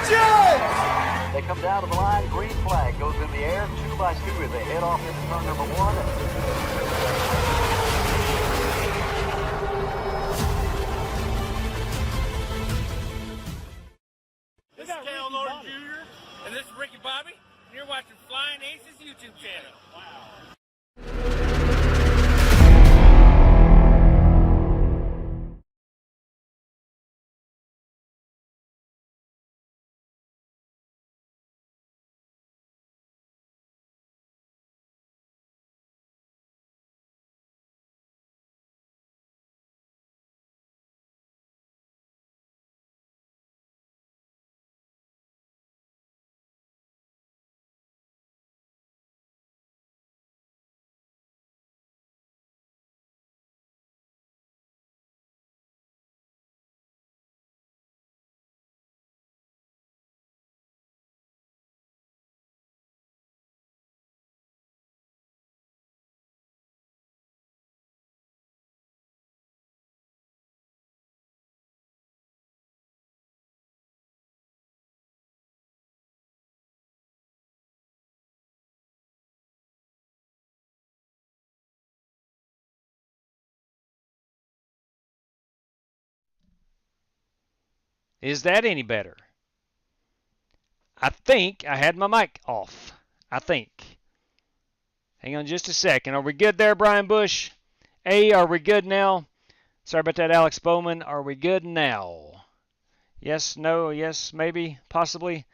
Widgets! They come down to the line, green flag goes in the air, 2 by 2 as they head off into turn number 1. This is Cal Norton Jr. and this is Ricky Bobby, and you're watching Flying Aces YouTube channel. Wow. Is that any better? I think I had my mic off. I think. Hang on just a second. Are we good there, Brian Bush? Are we good now? Sorry about that, Alex Bowman. Are we good now? Yes, no, yes, maybe, possibly.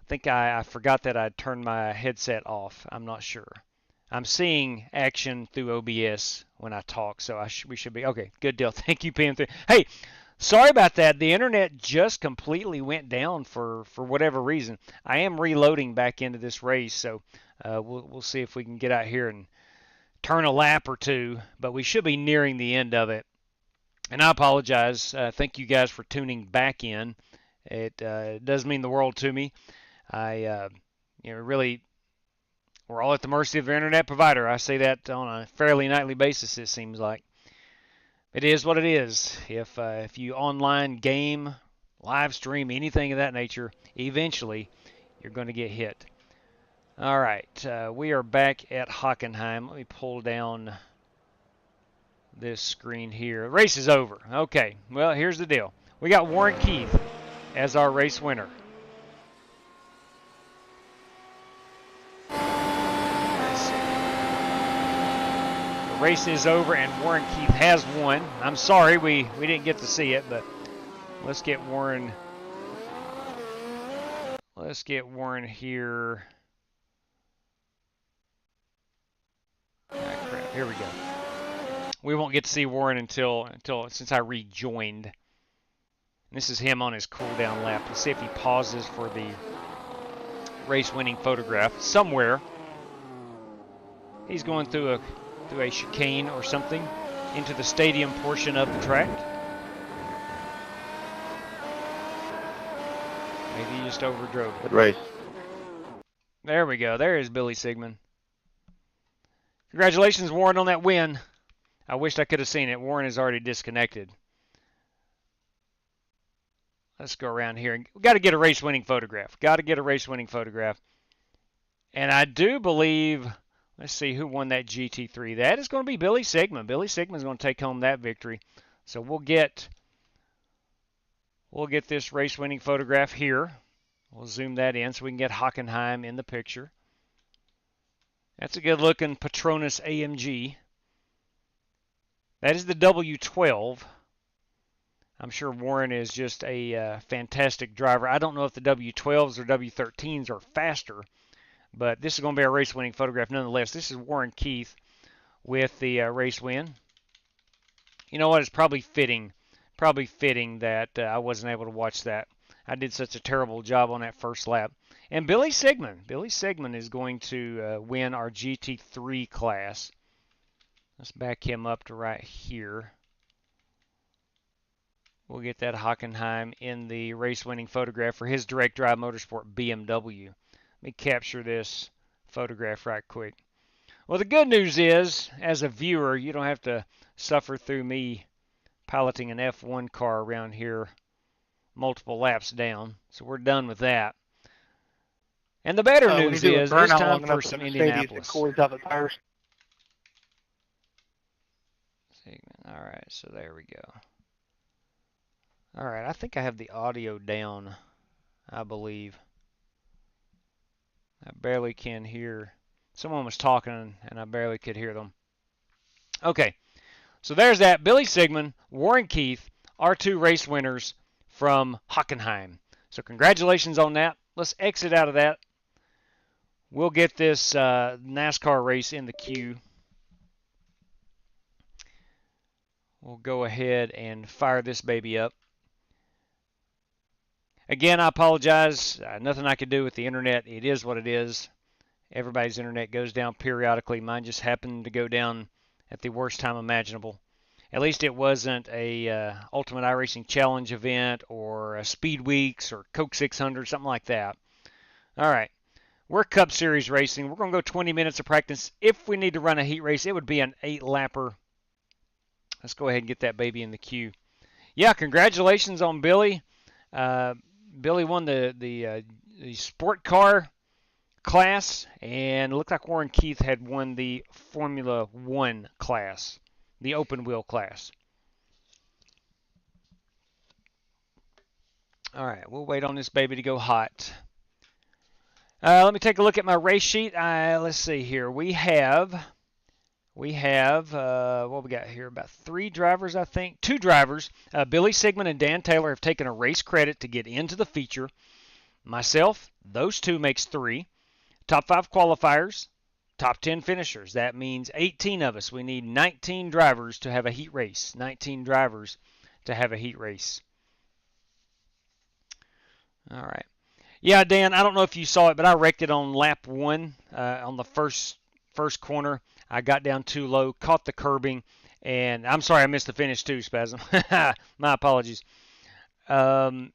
I think I forgot that I'd turned my headset off. I'm not sure. I'm seeing action through OBS when I talk, so we should be okay. Good deal. Thank you, PM3. Hey, sorry about that. The internet just completely went down for whatever reason. I am reloading back into this race, so we'll see if we can get out here and turn a lap or two, but we should be nearing the end of it. And I apologize. Thank you guys for tuning back in. It does mean the world to me. Really, we're all at the mercy of our internet provider. I say that on a fairly nightly basis, it seems like. It is what it is. If you online game, live stream, anything of that nature, eventually you're going to get hit. All right, we are back at Hockenheim. Let me pull down this screen here. Race is over. Okay, well, here's the deal. We got Warren Keith as our race winner. Race is over and Warren Keith has won. I'm sorry we didn't get to see it, but let's get Warren here. Ah, crap. Here we go. We won't get to see Warren until since I rejoined. And this is him on his cool down lap. Let's see if he pauses for the race winning photograph somewhere. He's going through a chicane or something into the stadium portion of the track. Maybe he just overdrove it. Good race. There we go. There is Billy Sigmund. Congratulations, Warren, on that win. I wished I could have seen it. Warren is already disconnected. Let's go around here. We've got to get a race-winning photograph. And I do believe... Let's see who won that GT3. That is going to be Billy Sigmund. Billy Sigmund's going to take home that victory. So we'll get this race-winning photograph here. We'll zoom that in so we can get Hockenheim in the picture. That's a good-looking Petronas AMG. That is the W12. I'm sure Warren is just a fantastic driver. I don't know if the W12s or W13s are faster, but this is going to be a race-winning photograph nonetheless. This is Warren Keith with the race win. You know what? It's probably fitting that I wasn't able to watch that. I did such a terrible job on that first lap. And Billy Sigmund is going to win our GT3 class. Let's back him up to right here. We'll get that Hockenheim in the race-winning photograph for his Direct Drive Motorsport BMW. Let me capture this photograph right quick. Well, the good news is, as a viewer, you don't have to suffer through me piloting an F1 car around here multiple laps down. So we're done with that. And the better When you news do a is it's burnout time long for enough, some it stadiums, it Indianapolis. cools out the tires. All right, so there we go. All right, I think I have the audio down, I believe. I barely can hear. Someone was talking, and I barely could hear them. Okay, so there's that. Billy Sigmund, Warren Keith, our two race winners from Hockenheim. So congratulations on that. Let's exit out of that. We'll get this NASCAR race in the queue. We'll go ahead and fire this baby up. Again, I apologize. Nothing I could do with the internet. It is what it is. Everybody's internet goes down periodically. Mine just happened to go down at the worst time imaginable. At least it wasn't a Ultimate iRacing Challenge event or a Speed Weeks or Coke 600, something like that. All right. We're Cup Series racing. We're going to go 20 minutes of practice. If we need to run a heat race, it would be an 8-lapper. Let's go ahead and get that baby in the queue. Yeah, congratulations on Billy. Billy won the sport car class, and it looked like Warren Keith had won the Formula One class, the open wheel class. All right, we'll wait on this baby to go hot. Let me take a look at my race sheet. Let's see here. We have what we got here? About 3 drivers, I think. 2 drivers. Billy Sigmund and Dan Taylor have taken a race credit to get into the feature. Myself, those 2 makes 3. Top 5 qualifiers, top 10 finishers. That means 18 of us. We need 19 drivers to have a heat race. 19 drivers to have a heat race. All right. Yeah, Dan, I don't know if you saw it, but I wrecked it on lap 1 on the first corner. I got down too low, caught the curbing, and I'm sorry I missed the finish too, Spasm. My apologies. I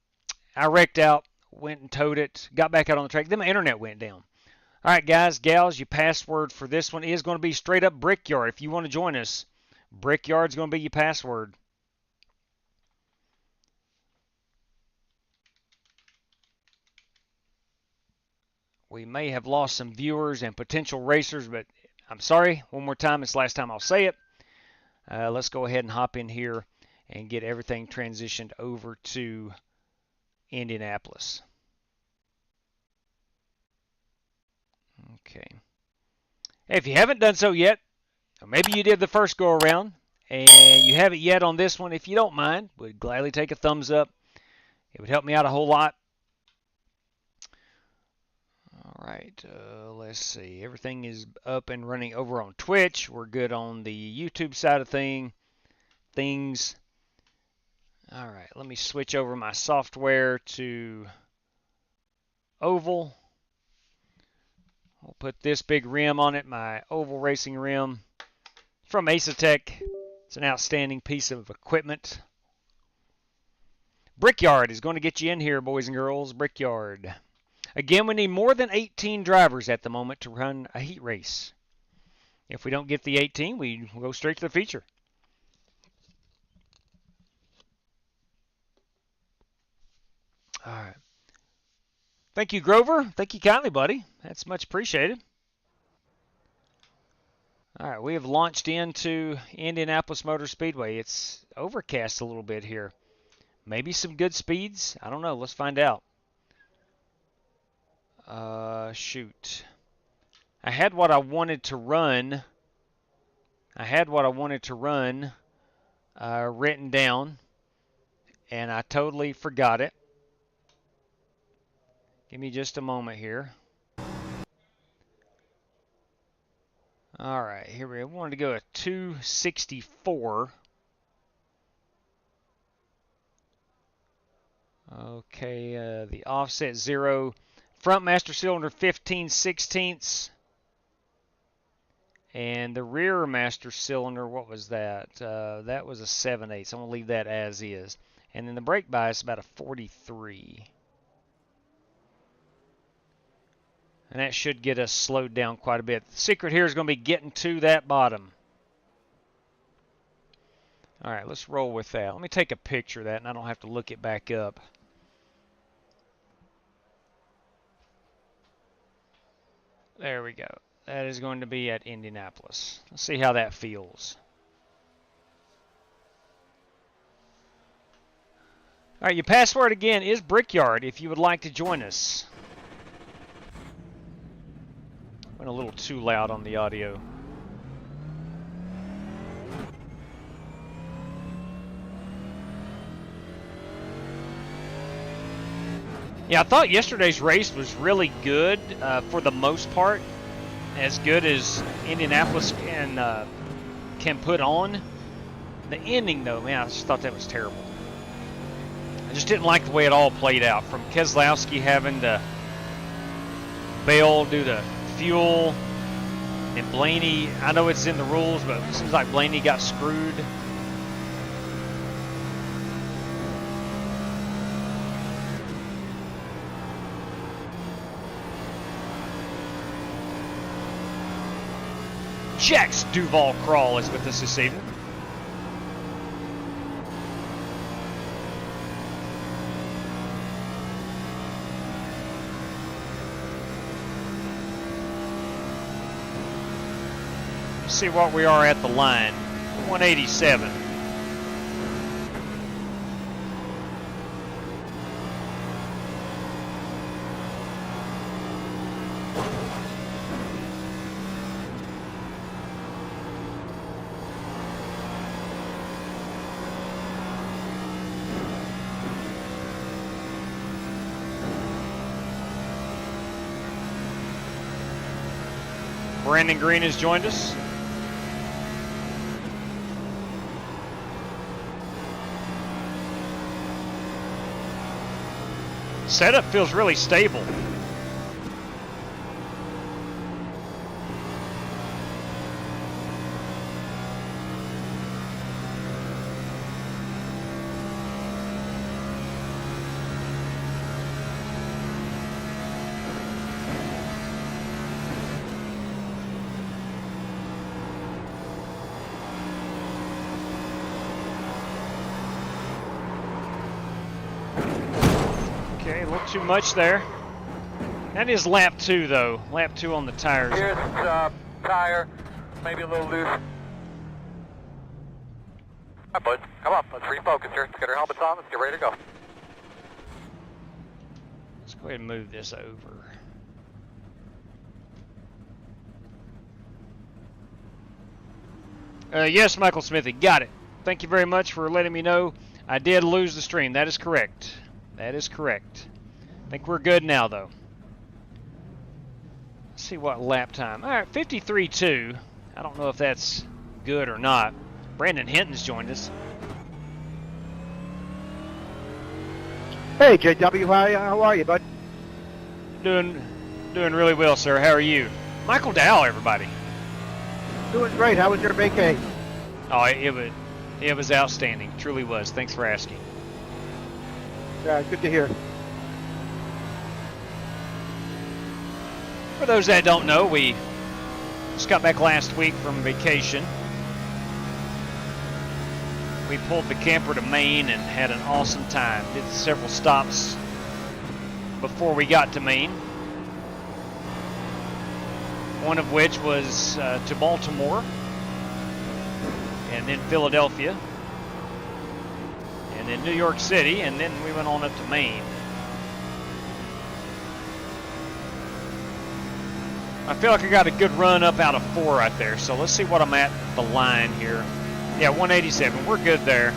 wrecked out, went and towed it, got back out on the track. Then my internet went down. All right, guys, gals, your password for this one is going to be straight up Brickyard. If you want to join us, Brickyard's going to be your password. We may have lost some viewers and potential racers, but I'm sorry. One more time. It's the last time I'll say it. Let's go ahead and hop in here and get everything transitioned over to Indianapolis. Okay. If you haven't done so yet, or maybe you did the first go around and you haven't yet on this one, if you don't mind, would gladly take a thumbs up. It would help me out a whole lot. All right, let's see. Everything is up and running over on Twitch. We're good on the YouTube side of things. All right, let me switch over my software to Oval. I'll put this big rim on it, my Oval Racing rim from Acetec. It's an outstanding piece of equipment. Brickyard is going to get you in here, boys and girls. Brickyard. Again, we need more than 18 drivers at the moment to run a heat race. If we don't get the 18, we will go straight to the feature. All right. Thank you, Grover. Thank you kindly, buddy. That's much appreciated. All right, we have launched into Indianapolis Motor Speedway. It's overcast a little bit here. Maybe some good speeds. I don't know. Let's find out. Shoot. I had what I wanted to run. Written down, and I totally forgot it. Give me just a moment here. All right, here we go. I wanted to go at 264. Okay, the offset 0. Front master cylinder 15/16. And the rear master cylinder, what was that? That was a 7/8. So I'm going to leave that as is. And then the brake bias about a 43. And that should get us slowed down quite a bit. The secret here is going to be getting to that bottom. All right, let's roll with that. Let me take a picture of that, and I don't have to look it back up. There we go. That is going to be at Indianapolis. Let's see how that feels. All right, your password again is Brickyard if you would like to join us. Went a little too loud on the audio. Yeah, I thought yesterday's race was really good for the most part. As good as Indianapolis can put on. The ending, though, man, I just thought that was terrible. I just didn't like the way it all played out. From Keselowski having to bail due to fuel, and Blaney, I know it's in the rules, but it seems like Blaney got screwed. Jax Duval Crawl is with us this evening. Let's see what we are at the line. 187. Brandon Green has joined us. Setup feels really stable. Okay, a little too much there. That is lap 2, though. Lap 2 on the tires. Here's tire, maybe a little loose. Hi, bud. Come on, let's refocus here. Let's get our helmets on. Let's get ready to go. Let's go ahead and move this over. Yes, Michael Smithy, got it. Thank you very much for letting me know. I did lose the stream. That is correct. That is correct. I think we're good now, though. Let's see what lap time. All right, 53.2. I don't know if that's good or not. Brandon Hinton's joined us. Hey, JW, how are you, bud? Doing really well, sir. How are you? Michael Dow, everybody. Doing great. How was your vacay? Oh, it was outstanding. Truly was. Thanks for asking. Yeah, good to hear. For those that don't know, we just got back last week from vacation. We pulled the camper to Maine and had an awesome time. Did several stops before we got to Maine. One of which was to Baltimore, and then Philadelphia, and then New York City, and then we went on up to Maine. I feel like I got a good run up out of 4 right there, so let's see what I'm at the line here. Yeah, 187. We're good there.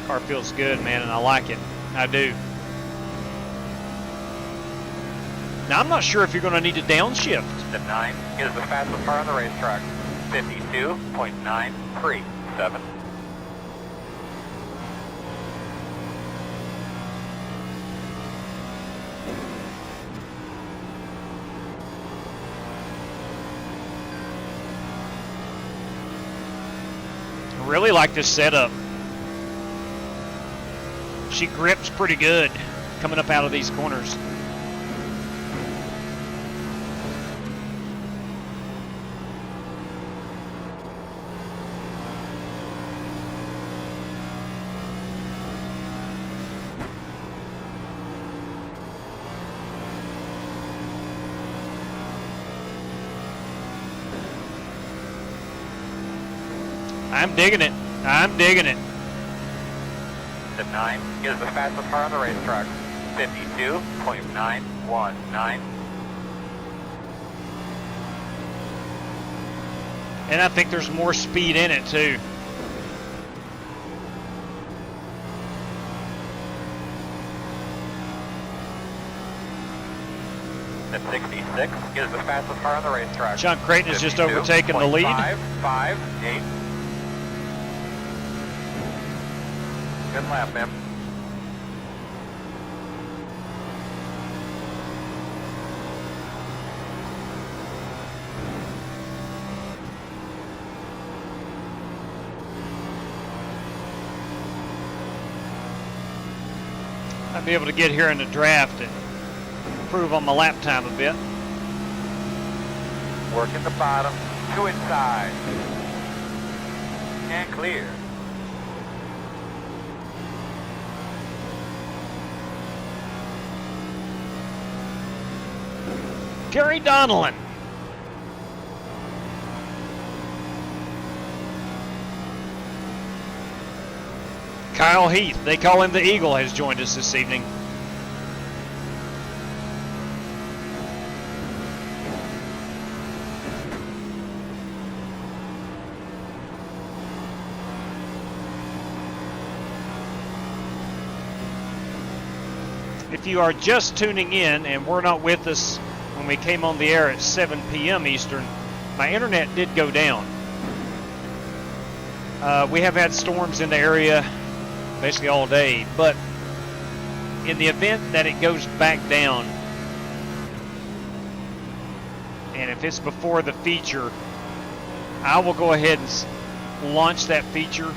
Car feels good, man, and I like it. I do. Now, I'm not sure if you're going to need to downshift. The 9 is the fastest car on the racetrack. 52.937. I really like this setup. She grips pretty good coming up out of these corners. I'm digging it. I'm digging it. The 9 is the fastest car on the racetrack. 52.919. And I think there's more speed in it too. The 66 is the fastest car on the racetrack. John Creighton has just overtaken the lead. 558. Good lap, man. I'll be able to get here in the draft and improve on my lap time a bit. Working the bottom, to inside. And clear. Gary Donnellan. Kyle Heath, they call him the Eagle, has joined us this evening. If you are just tuning in and were not with us when we came on the air at 7 p.m. Eastern, my internet did go down. We have had storms in the area basically all day, but in the event that it goes back down, and if it's before the feature, I will go ahead and launch that feature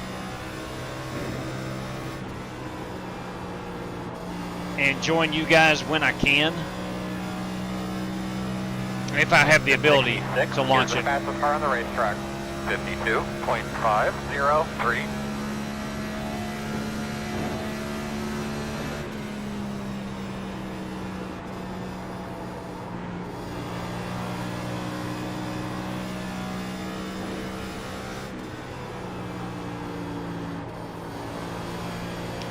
and join you guys when I can, if I have the ability to launch it. The fastest car on the racetrack. 52.503.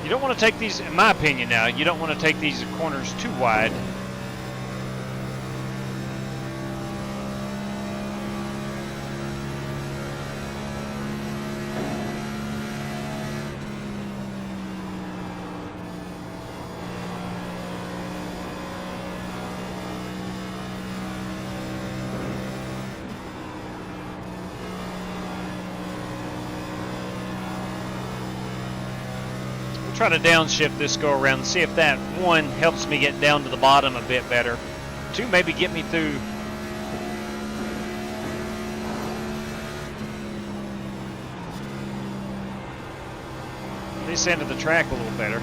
You don't want to take these, in my opinion now, you don't want to take these corners too wide. Try to downshift this go around and see if that one helps me get down to the bottom a bit better. Two, maybe get me through this end of the track a little better.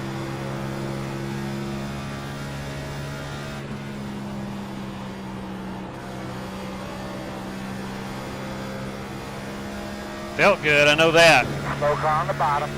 Felt good, I know that. Slow car on the bottom.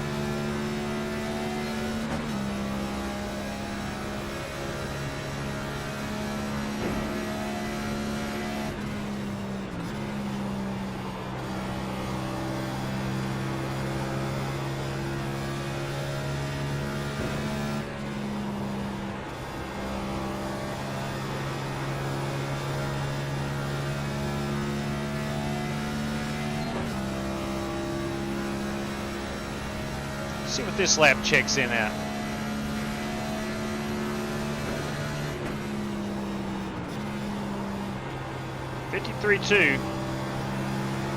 See what this lap checks in at. .53.2.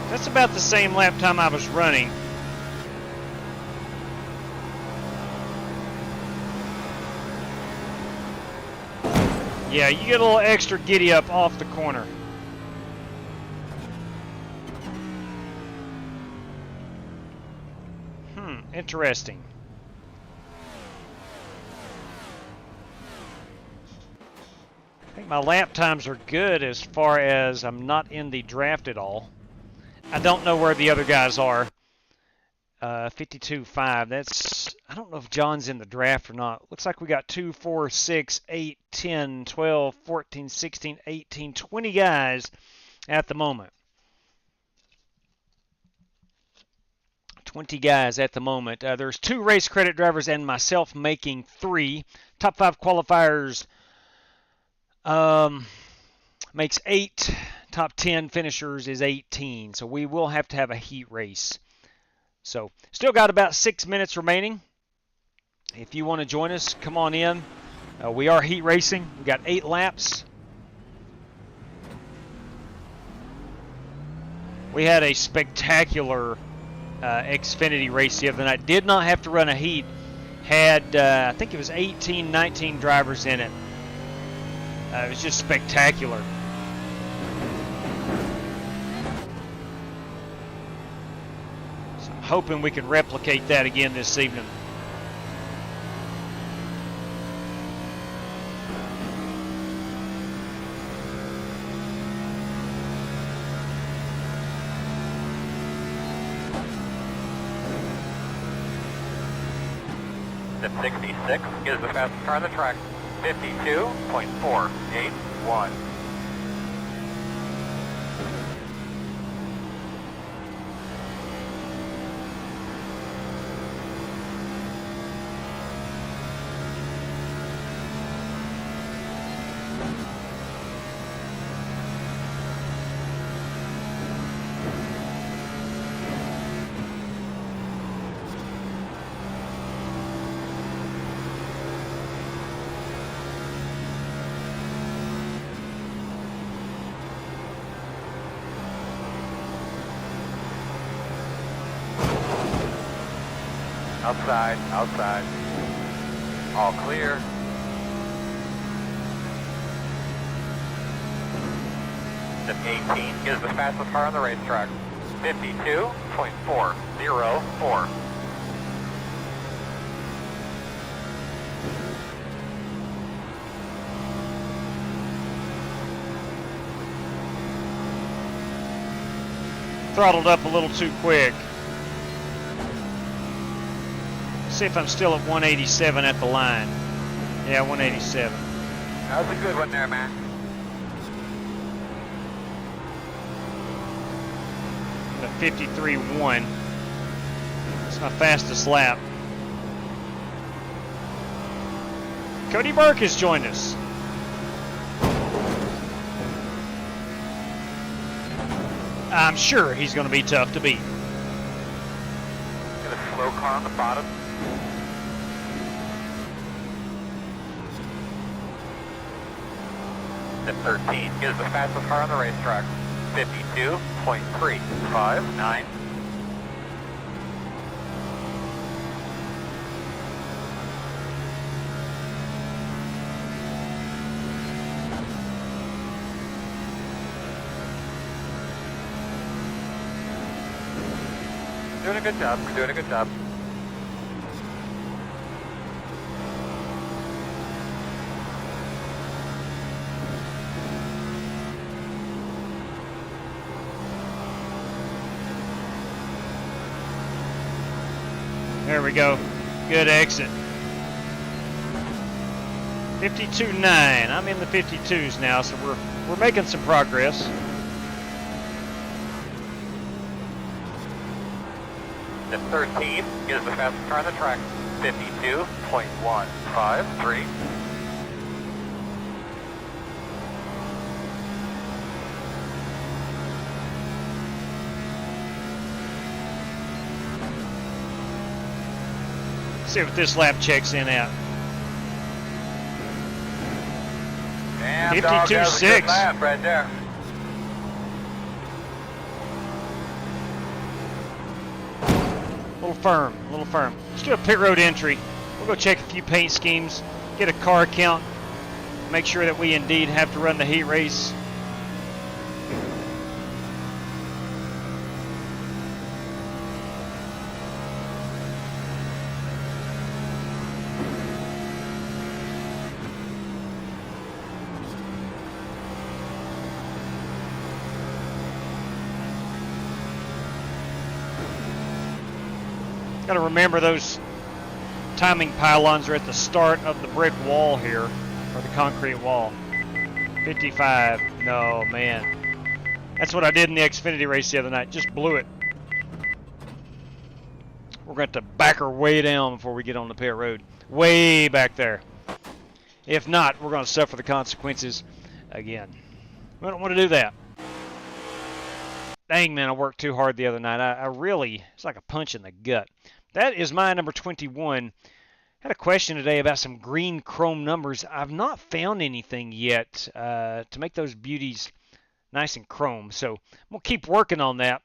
That's about the same lap time I was running. Yeah, you get a little extra giddy up off the corner. Interesting. I think my lap times are good as far as I'm not in the draft at all. I don't know where the other guys are. 52.5. That's, I don't know if John's in the draft or not. Looks like we got 2, 4, 6, 8, 10, 12, 14, 16, 18, 20 guys at the moment. 20 guys at the moment. There's 2 race credit drivers and myself making 3. Top 5 qualifiers makes 8. Top 10 finishers is 18. So we will have to have a heat race. So still got about 6 minutes remaining. If you want to join us, come on in. We are heat racing. We got 8 laps. We had a spectacular Xfinity race the other night. Did not have to run a heat. Had, I think it was 18, 19 drivers in it. It was just spectacular. So I'm hoping we can replicate that again this evening. The 66 is the fastest car on the track. 52.481. Outside, outside. All clear. The 18 is the fastest car on the racetrack. 52.404. Throttled up a little too quick. See if I'm still at 187 at the line. Yeah, 187. That was a good one there, man. At 53.1. That's my fastest lap. Cody Burke has joined us. I'm sure he's going to be tough to beat. Got a slow car on the bottom. The 13 is the fastest car on the racetrack. 52.359. Doing a good job. We're doing a good job. There we go. Good exit. 52.9. I'm in the 52s now, so we're making some progress. The 13 is the fastest car on the track. 52.153. See what this lap checks in at. Damn, dog, that was a good 52.6. lap right there. A little firm, a little firm. Let's do a pit road entry. We'll go check a few paint schemes, get a car count, make sure that we indeed have to run the heat race. Got to remember those timing pylons are at the start of the brick wall here, or the concrete wall. 55. No, man. That's what I did in the Xfinity race the other night. Just blew it. going to have to back her way down before we get on the pit road. Way back there. If not, we're going to suffer the consequences again. We don't want to do that. Dang, man, I worked too hard the other night. I really, it's like a punch in the gut. That is my number 21. Had a question today about some green chrome numbers. I've not found anything yet to make those beauties nice and chrome. So I'm going to keep working on that.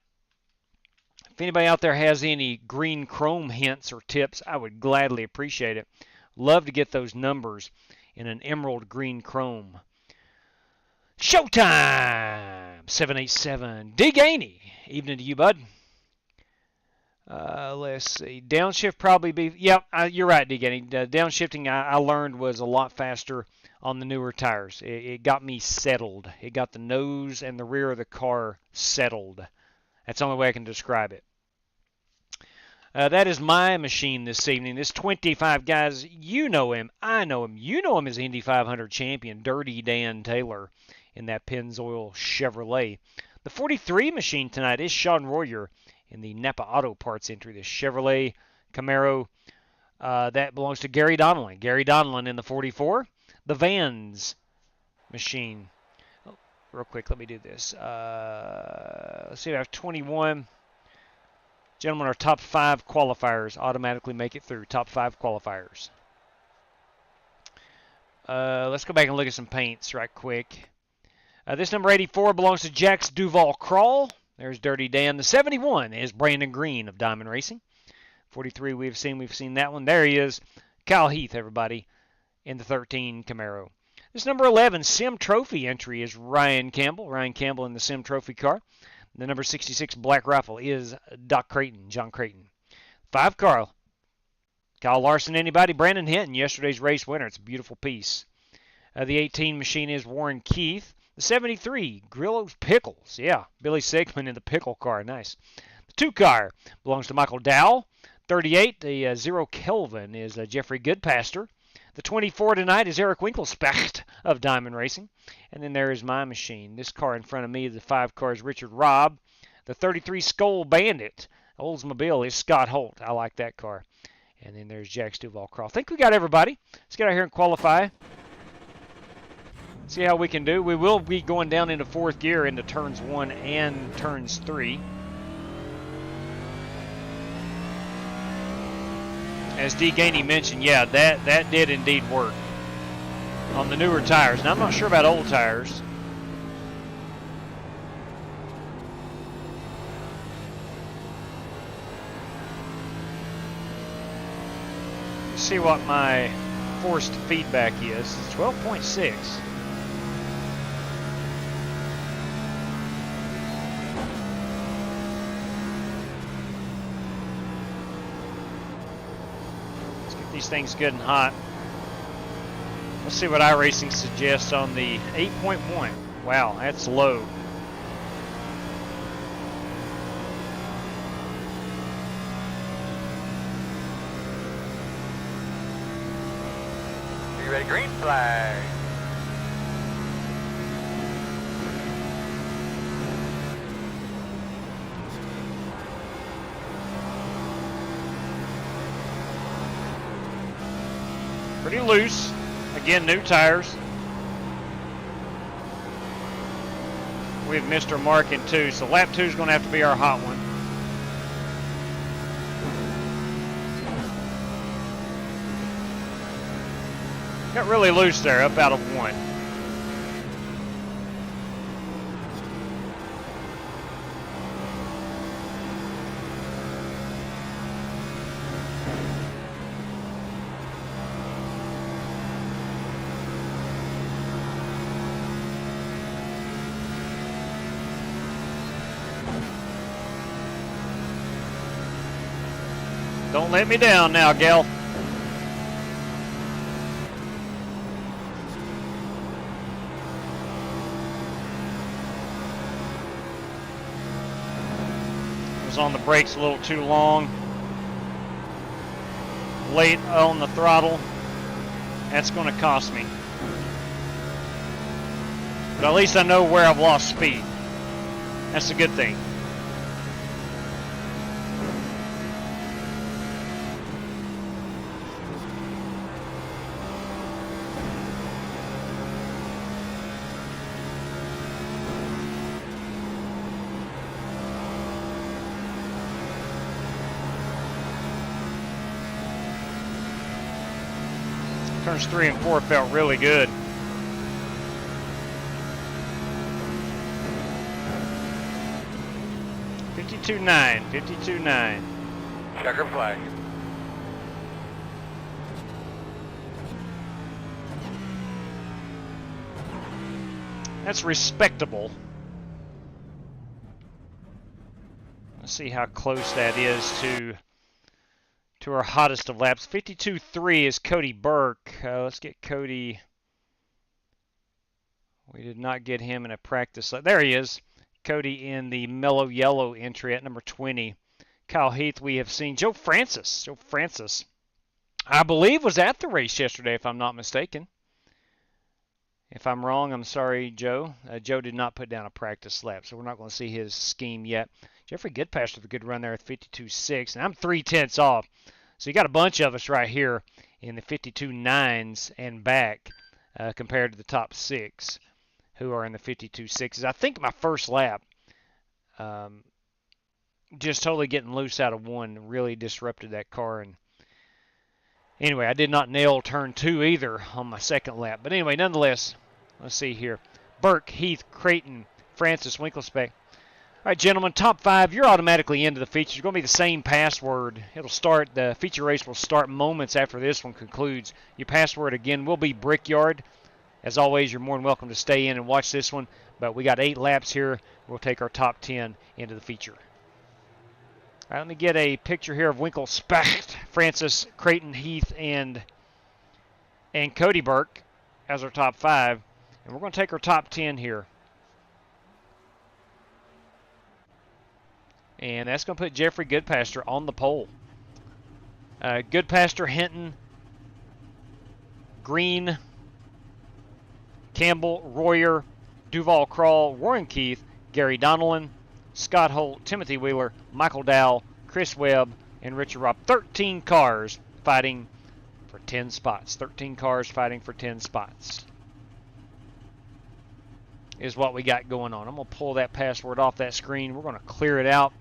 If anybody out there has any green chrome hints or tips, I would gladly appreciate it. Love to get those numbers in an emerald green chrome. Showtime! 787. D. Gainey. Evening to you, bud. Let's see. Downshift probably be... Yep, you're right, D. Gainey. Downshifting, I learned, was a lot faster on the newer tires. It got me settled. It got the nose and the rear of the car settled. That's the only way I can describe it. That is my machine this evening. This 25, guys, you know him. I know him. You know him as Indy 500 champion, Dirty Dan Taylor, in that Pennzoil Chevrolet. The 43 machine tonight is Sean Royer in the Napa Auto Parts entry. The Chevrolet Camaro, that belongs to Gary Donnellan. Gary Donnellan in the 44. The Vans machine. Oh, real quick, let me do this. Let's see, I have 21. Gentlemen, our top 5 qualifiers automatically make it through. Top 5 qualifiers. Let's go back and look at some paints right quick. This number 84 belongs to Jax Duval Crawl. There's Dirty Dan. The 71 is Brandon Green of Diamond Racing. 43 we've seen that one. There he is. Kyle Heath, everybody, in the 13 Camaro. This number 11 Sim Trophy entry is Ryan Campbell. Ryan Campbell in the Sim Trophy car. The number 66 Black Rifle is Doc Creighton, John Creighton. 5 car. Kyle Larson, anybody? Brandon Hinton, yesterday's race winner. It's a beautiful piece. The 18 machine is Warren Keith. The 73 Grillo's Pickles. Yeah, Billy Sigmund in the pickle car. Nice. The 2 car belongs to Michael Dow. 38, the 0 Kelvin is Jeffrey Goodpaster. The 24 tonight is Eric Winkelspecht of Diamond Racing. And then there is my machine. This car in front of me, the 5 car, is Richard Robb. The 33 Skull Bandit, Oldsmobile, is Scott Holt. I like that car. And then there's Jax Duval Crawl. I think we got everybody. Let's get out here and qualify. See how we can do. We will be going down into 4th gear into turns 1 and turns 3. As D. Gainey mentioned, yeah, that did indeed work on the newer tires. Now, I'm not sure about old tires. Let's see what my forced feedback is. It's 12.6. These things good and hot. Let's see what iRacing suggests on the 8.1. Wow, that's low. Are you ready? Green flag. Pretty loose. Again, new tires. We have Mr. Mark in 2, so lap 2 is going to have to be our hot one. Got really loose there, up out of 1. Don't let me down now, gal. Was on the brakes a little too long. Late on the throttle. That's going to cost me. But at least I know where I've lost speed. That's a good thing. Turns 3 and 4 felt really good. $52.9, $52.9. Checker flag. That's respectable. Let's see how close that is to our hottest of laps. 52.3 is Cody Burke. Let's get Cody. We did not get him in a practice lap. There he is. Cody in the mellow yellow entry at number 20. Kyle Heath we have seen. Joe Francis. Joe Francis, I believe, was at the race yesterday, if I'm not mistaken. If I'm wrong, I'm sorry, Joe. Joe did not put down a practice lap, so we're not going to see his scheme yet. Jeffrey Goodpasture with a good run there at 52.6, and I'm 3/10 off. So you got a bunch of us right here in the 52.9s and back compared to the top 6 who are in the 52.6s. I think my first lap, just totally getting loose out of 1 really disrupted that car. And anyway, I did not nail turn 2 either on my second lap. But anyway, nonetheless, let's see here. Burke, Heath, Creighton, Francis, Winklespec. All right, gentlemen, top 5, you're automatically into the feature. It's going to be the same password. It'll start, the feature race will start moments after this one concludes. Your password, again, will be Brickyard. As always, you're more than welcome to stay in and watch this one. But we got 8 laps here. We'll take our top 10 into the feature. All right, let me get a picture here of Winklespect, Francis, Creighton, Heath, and Cody Burke as our top 5. And we're going to take our top 10 here. And that's going to put Jeffrey Goodpasture on the pole. Goodpasture, Hinton, Green, Campbell, Royer, Duval Crawl, Warren Keith, Gary Donnellan, Scott Holt, Timothy Wheeler, Michael Dow, Chris Webb, and Richard Robb. 13 cars fighting for 10 spots. 13 cars fighting for 10 spots is what we got going on. I'm going to pull that password off that screen. We're going to clear it out.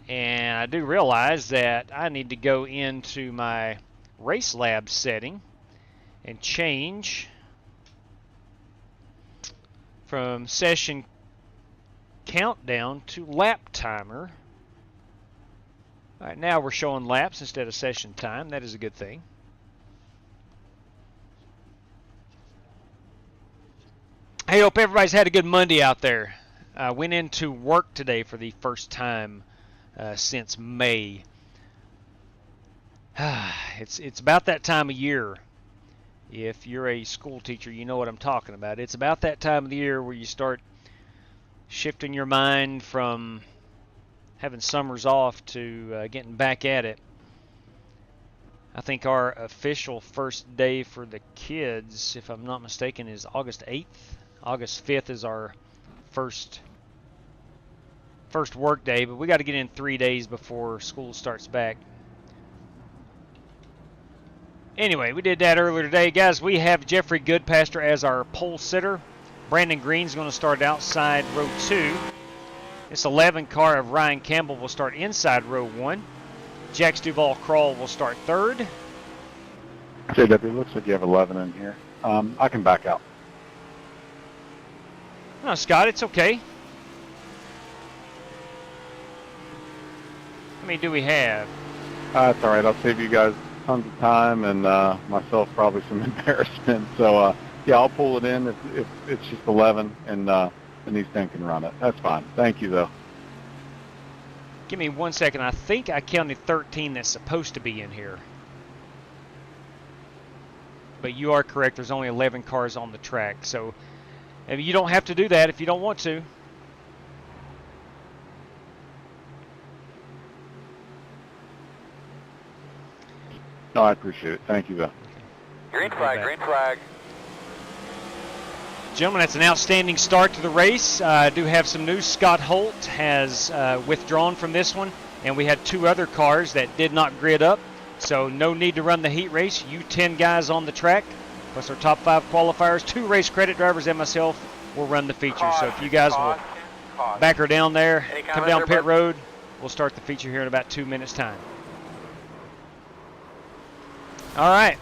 And I do realize that I need to go into my RaceLab setting and change from session countdown to lap timer. All right, now we're showing laps instead of session time. That is a good thing. Hey, hope everybody's had a good Monday out there. Went into work today for the first time since May. It's about that time of year. If you're a school teacher, you know what I'm talking about. It's about that time of the year where you start shifting your mind from having summers off to getting back at it. I think our official first day for the kids, if I'm not mistaken, is August 8th. August 5th is our first work day, but we got to get in 3 days before school starts back. Anyway, we did that earlier today. Guys, we have Jeffrey Goodpasture as our pole sitter. Brandon Green's going to start outside row 2. This 11 car of Ryan Campbell will start inside row 1. Jax Duval Crawl will start 3rd. JW, looks like you have 11 in here. I can back out. No, Scott, it's okay. How many do we have? It's all right. I'll save you guys tons of time and myself probably some embarrassment. So, yeah, I'll pull it in if it's just 11 and these 10 can run it. That's fine. Thank you, though. Give me 1 second. I think I counted 13 that's supposed to be in here. But you are correct. There's only 11 cars on the track. So you don't have to do that if you don't want to. No, I appreciate it. Thank you, though. Green flag, green flag. Gentlemen, that's an outstanding start to the race. I do have some news. Scott Holt has withdrawn from this one, and we had 2 other cars that did not grid up, so no need to run the heat race. You 10 guys on the track, plus our top 5 qualifiers, 2 race credit drivers and myself will run the feature. So if you guys will back her down there, come down pit road, we'll start the feature here in about 2 minutes' time. All right.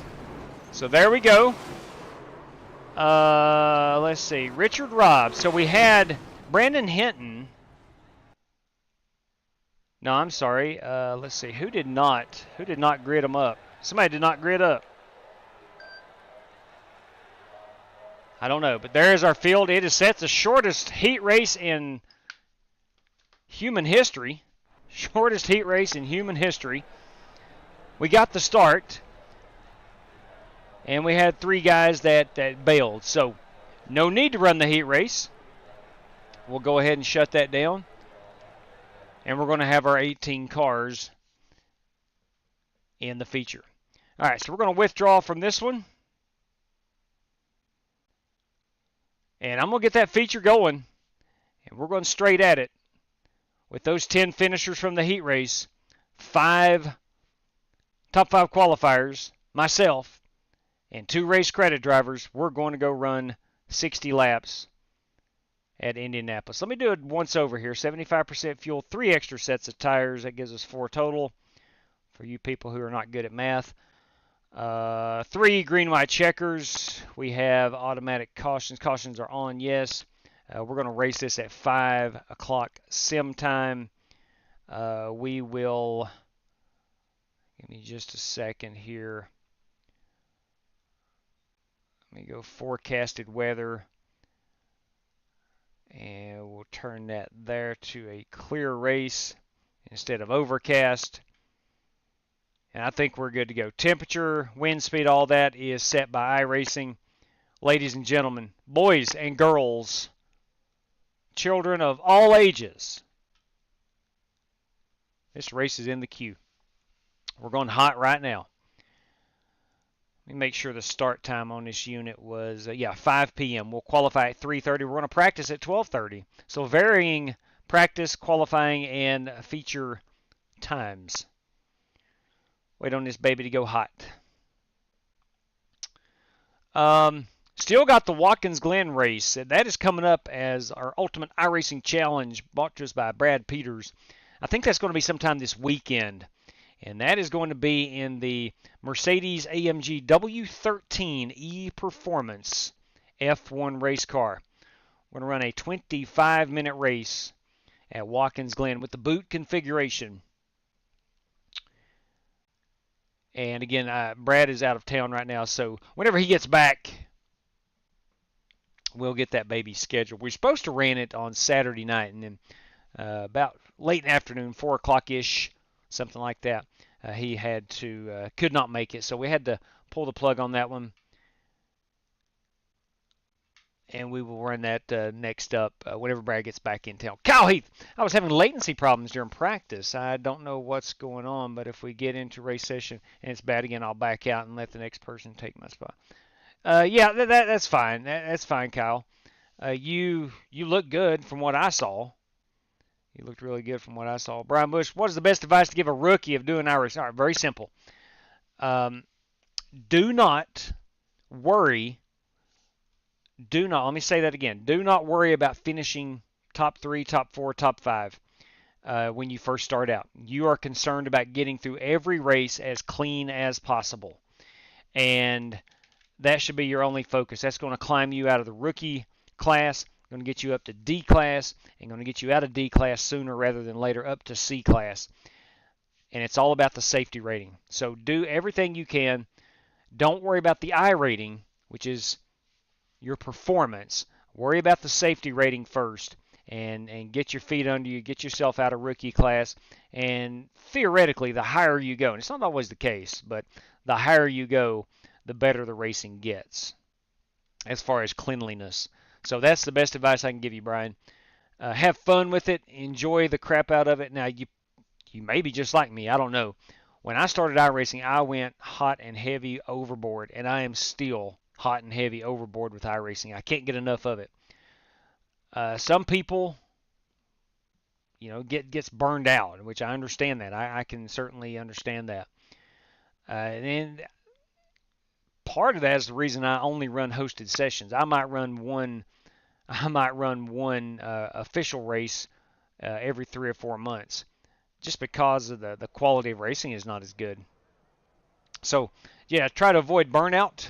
So there we go. Let's see. Richard Robb. So we had Brandon Hinton. No, I'm sorry. Let's see. Who did not grid him up? Somebody did not grid up. I don't know, but there's our field. It is set the shortest heat race in human history. Shortest heat race in human history. We got the start, and we had 3 guys that bailed. So no need to run the heat race. We'll go ahead and shut that down. And we're going to have our 18 cars in the feature. All right, so we're going to withdraw from this one. And I'm going to get that feature going. And we're going straight at it. With those 10 finishers from the heat race, 5 top 5 qualifiers, myself, and 2 race credit drivers, we're going to go run 60 laps at Indianapolis. Let me do it once over here. 75% fuel, 3 extra sets of tires. That gives us 4 total for you people who are not good at math. 3 green, white checkers. We have automatic cautions. Cautions are on, yes. We're going to race this at 5 o'clock sim time. We will, give me just a second here. Let me go forecasted weather. And we'll turn that there to a clear race instead of overcast. And I think we're good to go. Temperature, wind speed, all that is set by iRacing. Ladies and gentlemen, boys and girls, children of all ages, this race is in the queue. We're going hot right now. Let me make sure the start time on this unit was, 5 p.m. We'll qualify at 3:30. We're going to practice at 12:30. So varying practice, qualifying, and feature times. Wait on this baby to go hot. Still got the Watkins Glen race. That is coming up as our Ultimate iRacing Challenge brought to us by Brad Peters. I think that's going to be sometime this weekend. And that is going to be in the Mercedes-AMG W13 E-Performance F1 race car. We're going to run a 25-minute race at Watkins Glen with the boot configuration. And again, Brad is out of town right now, so whenever he gets back, we'll get that baby scheduled. We're supposed to run it on Saturday night, and then about late in the afternoon, 4 o'clock-ish, something like that, he had to could not make it, so we had to pull the plug on that one. And we will run that next up whenever Brad gets back in town. Kyle Heath, I was having latency problems during practice. I don't know what's going on, but if we get into race session and it's bad again, I'll back out and let the next person take my spot. That's fine. That's fine, Kyle. You look good from what I saw. You looked really good from what I saw. Brian Bush, what is the best advice to give a rookie of doing iRacing? All right, very simple. Do not worry. Let me say that again. Do not worry about finishing top 3, top 4, top 5 when you first start out. You are concerned about getting through every race as clean as possible. And that should be your only focus. That's going to climb you out of the rookie class, going to get you up to D class, and going to get you out of D class sooner rather than later up to C class. And it's all about the safety rating. So do everything you can. Don't worry about the I rating, which is your performance. Worry about the safety rating first and get your feet under you, get yourself out of rookie class, and theoretically the higher you go, and it's not always the case, but the higher you go, the better the racing gets as far as cleanliness. So that's the best advice I can give you, Brian. Have fun with it. Enjoy the crap out of it. Now, you may be just like me. I don't know. When I started iRacing, I went hot and heavy overboard, and I am still hot and heavy overboard with iRacing. I can't get enough of it. Some people, gets burned out, which I understand that. I can certainly understand that. And part of that is the reason I only run hosted sessions. I might run one official race every 3 or 4 months, just because of the quality of racing is not as good. So, yeah, try to avoid burnout,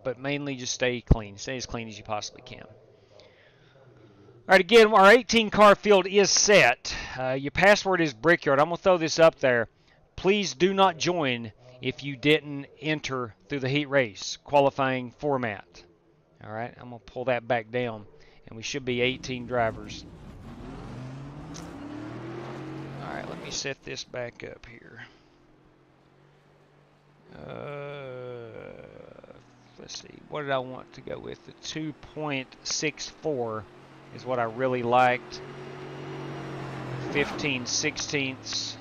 but mainly just stay clean. Stay as clean as you possibly can. All right, again, our 18-car field is set. Your password is Brickyard. I'm going to throw this up there. Please do not join if you didn't enter through the heat race qualifying format. All right, I'm going to pull that back down, and we should be 18 drivers. All right, let me set this back up here. Let's see, what did I want to go with? The 2.64 is what I really liked. 15/16,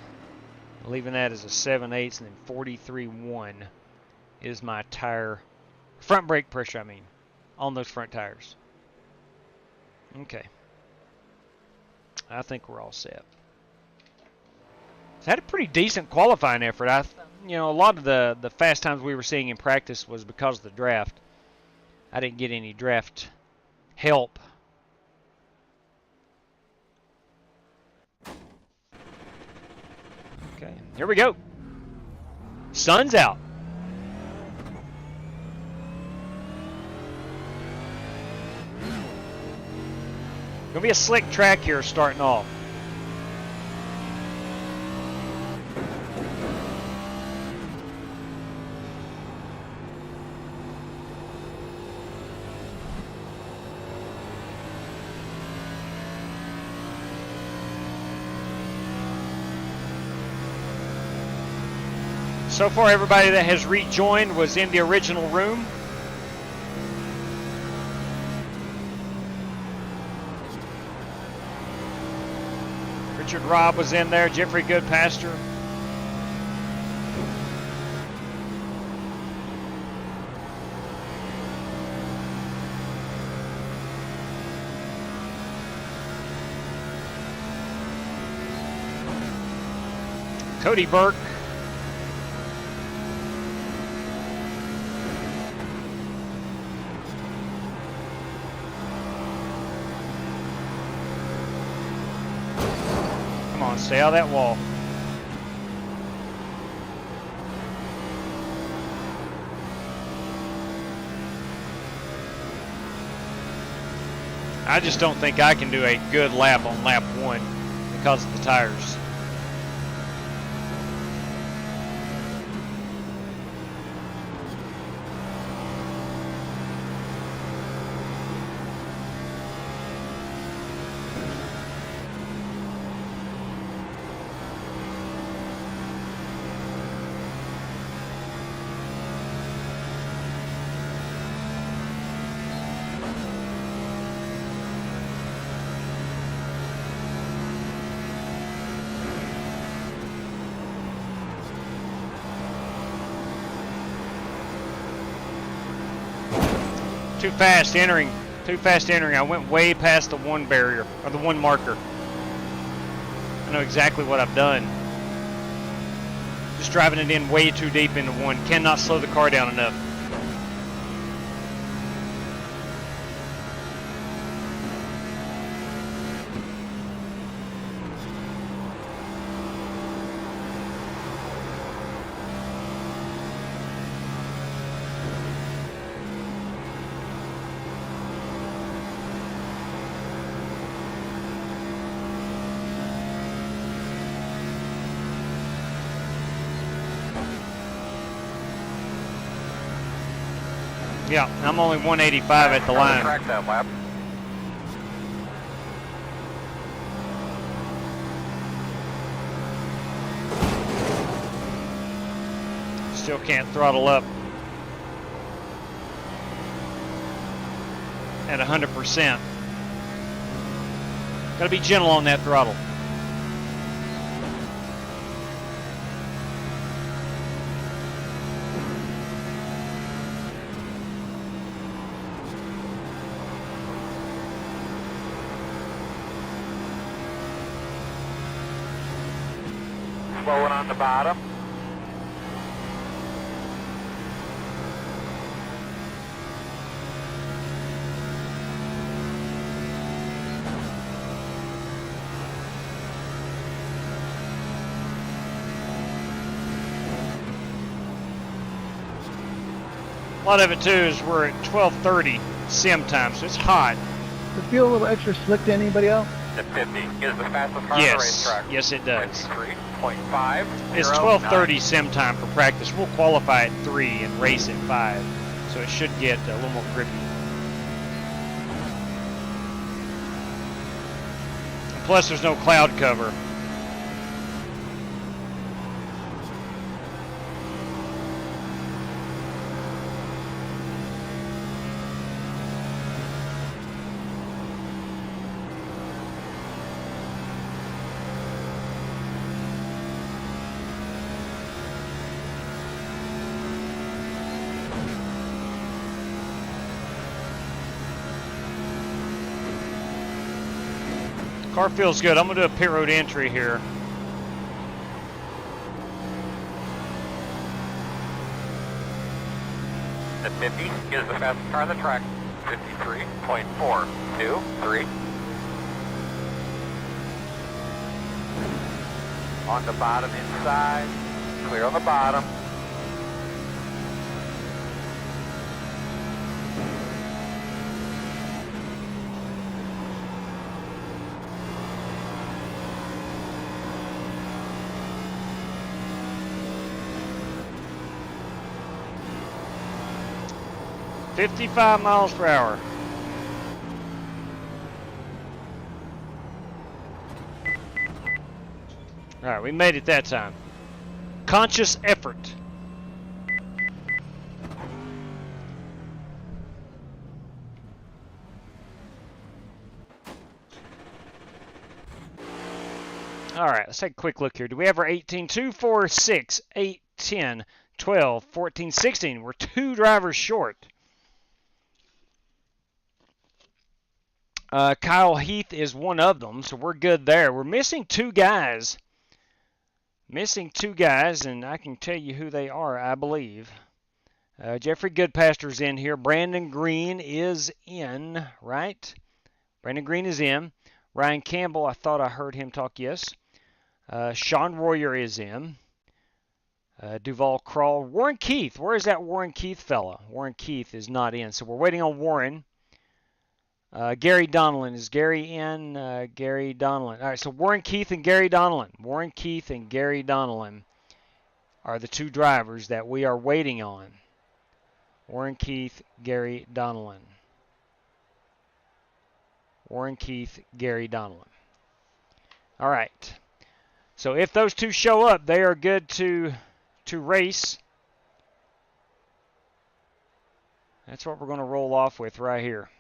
leaving that as a 7/8, and then 43.1 is my tire, front brake pressure, I mean, on those front tires. Okay. I think we're all set. Had a pretty decent qualifying effort. You know, a lot of the fast times we were seeing in practice was because of the draft. I didn't get any draft help. Okay, here we go. Sun's out. Gonna be a slick track here starting off. So far, everybody that has rejoined was in the original room. Richard Robb was in there, Jeffrey Goodpasture. Cody Burke. Stay out of that wall. I just don't think I can do a good lap on lap 1 because of the tires. Too fast entering. Too fast entering. I went way past the 1 barrier, or the 1 marker. I know exactly what I've done. Just driving it in way too deep into 1. Cannot slow the car down enough. Yeah, I'm only 185 at the line. Track that lap. Still can't throttle up at 100%. Gotta be gentle on that throttle. Slowing on the bottom. A lot of it too is we're at 12:30 sim time, so it's hot. Does it feel a little extra slick to anybody else? The 50 is the fastest car on the Yes, racetrack. yes it does. 23.5. It's 12:30 sim time for practice. We'll qualify at 3 and race at 5, so it should get a little more grippy. Plus, there's no cloud cover. Car feels good. I'm going to do a pit road entry here. The 50 is the fastest car on the track. 53.423. On the bottom inside. Clear on the bottom. $55 miles per hour. All right, we made it that time. Conscious effort. All right, let's take a quick look here. Do we have our 18, 2, 4, 6, 8, 10, 12, 14, 16? We're 2 drivers short. Kyle Heath is one of them, so we're good there. We're missing 2 guys. Missing 2 guys, and I can tell you who they are, I believe. Jeffrey Goodpaster's in here. Brandon Green is in, right? Brandon Green is in. Ryan Campbell, I thought I heard him talk, yes. Sean Royer is in. Duval Crawl. Warren Keith. Where is that Warren Keith fella? Warren Keith is not in, so we're waiting on Warren. Gary Donlin. Is Gary in? Gary Donlin. All right, so Warren Keith and Gary Donlin. Warren Keith and Gary Donlin are the 2 drivers that we are waiting on. Warren Keith, Gary Donlin. Warren Keith, Gary Donlin. All right. So if those 2 show up, they are good to race. That's what we're going to roll off with right here.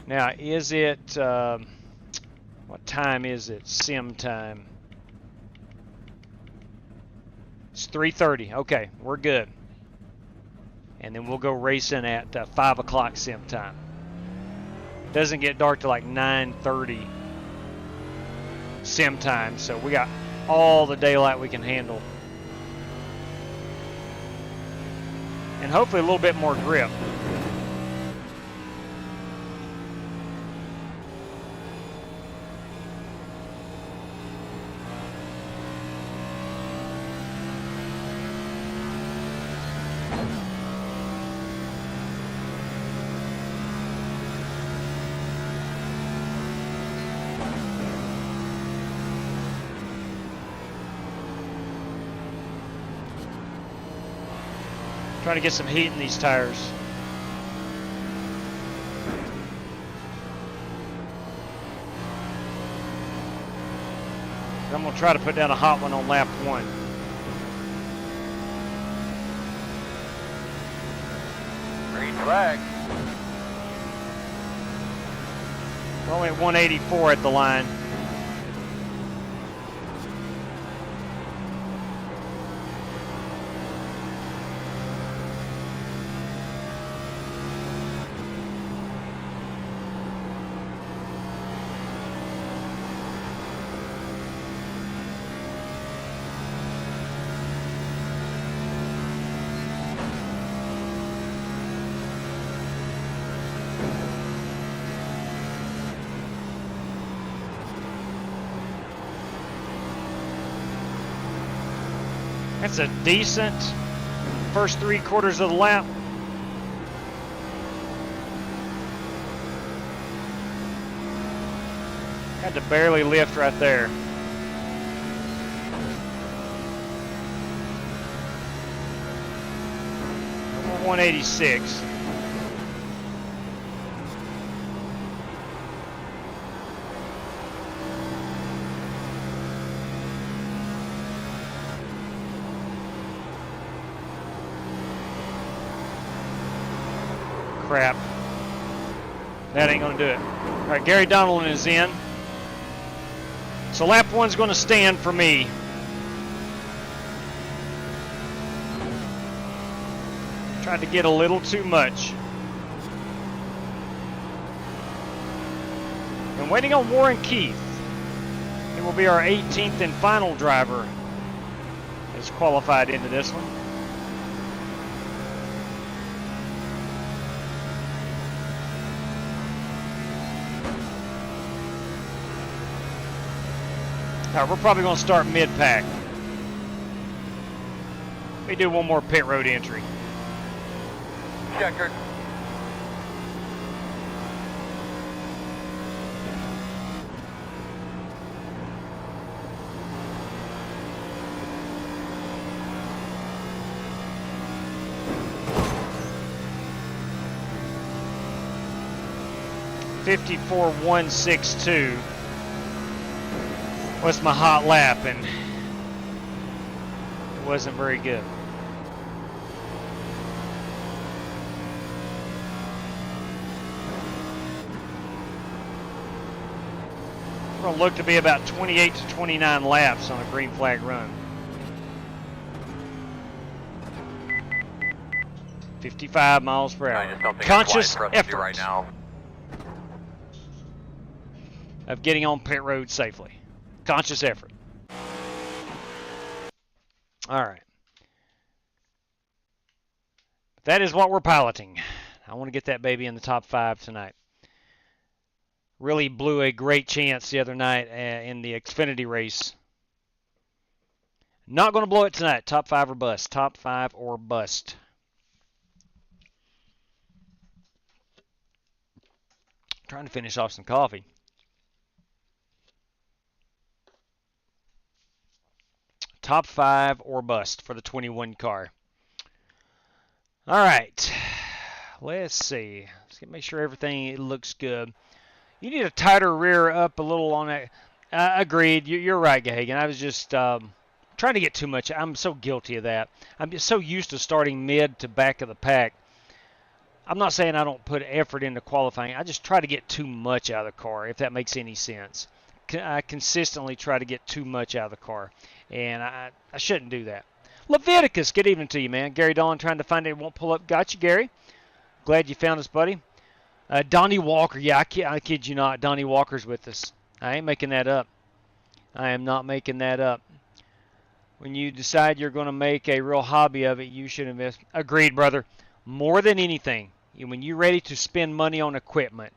Now, is it, what time is it? Sim time. It's 3:30. Okay, we're good. And then we'll go racing at 5 o'clock sim time. Doesn't get dark till like 9:30 sim time, so we got all the daylight we can handle. And hopefully a little bit more grip. Trying to get some heat in these tires. I'm going to try to put down a hot one on lap 1. Green flag. We're only at 184 at the line. That's a decent first 3/4 of the lap. Had to barely lift right there. 186. Crap. That ain't gonna do it. All right, Gary Donaldson is in. So lap 1's gonna stand for me. Tried to get a little too much. And waiting on Warren Keith. He will be our 18th and final driver that's qualified into this one. All right, we're probably going to start mid-pack. Let me do one more pit road entry. Checker. .54.162 was my hot lap, and it wasn't very good. We're going to look to be about 28 to 29 laps on a green flag run. 55 miles per hour. I just don't think Conscious it's wise for us to do effort right now. of getting on pit road safely. Conscious effort. All right. That is what we're piloting. I want to get that baby in the top 5 tonight. Really blew a great chance the other night in the Xfinity race. Not going to blow it tonight. Top 5 or bust. Top 5 or bust. Trying to finish off some coffee. Top 5 or bust for the 21 car. All right. Let's see. Let's make sure everything looks good. You need a tighter rear up a little on that. Agreed. You're right, Gahagan. I was just trying to get too much. I'm so guilty of that. I'm just so used to starting mid to back of the pack. I'm not saying I don't put effort into qualifying. I just try to get too much out of the car, if that makes any sense. I consistently try to get too much out of the car, and I shouldn't do that. Leviticus, good evening to you, man. Gary Dolan trying to find it, won't pull up. Got you, Gary. Glad you found us, buddy. Donnie Walker, yeah, I kid you not. Donnie Walker's with us. I ain't making that up. I am not making that up. When you decide you're going to make a real hobby of it, you should invest. Agreed, brother. More than anything, when you're ready to spend money on equipment,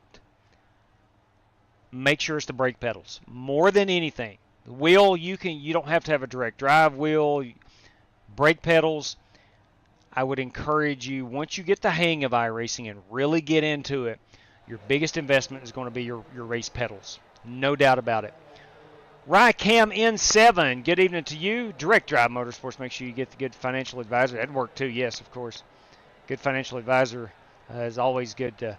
make sure it's the brake pedals. More than anything. The wheel, you don't have to have a direct drive wheel. Brake pedals, I would encourage you, once you get the hang of iRacing and really get into it, your biggest investment is going to be your race pedals. No doubt about it. Rycam N7, good evening to you. Direct Drive Motorsports, make sure you get the good financial advisor. That'd work too, yes, of course. Good financial advisor is always good to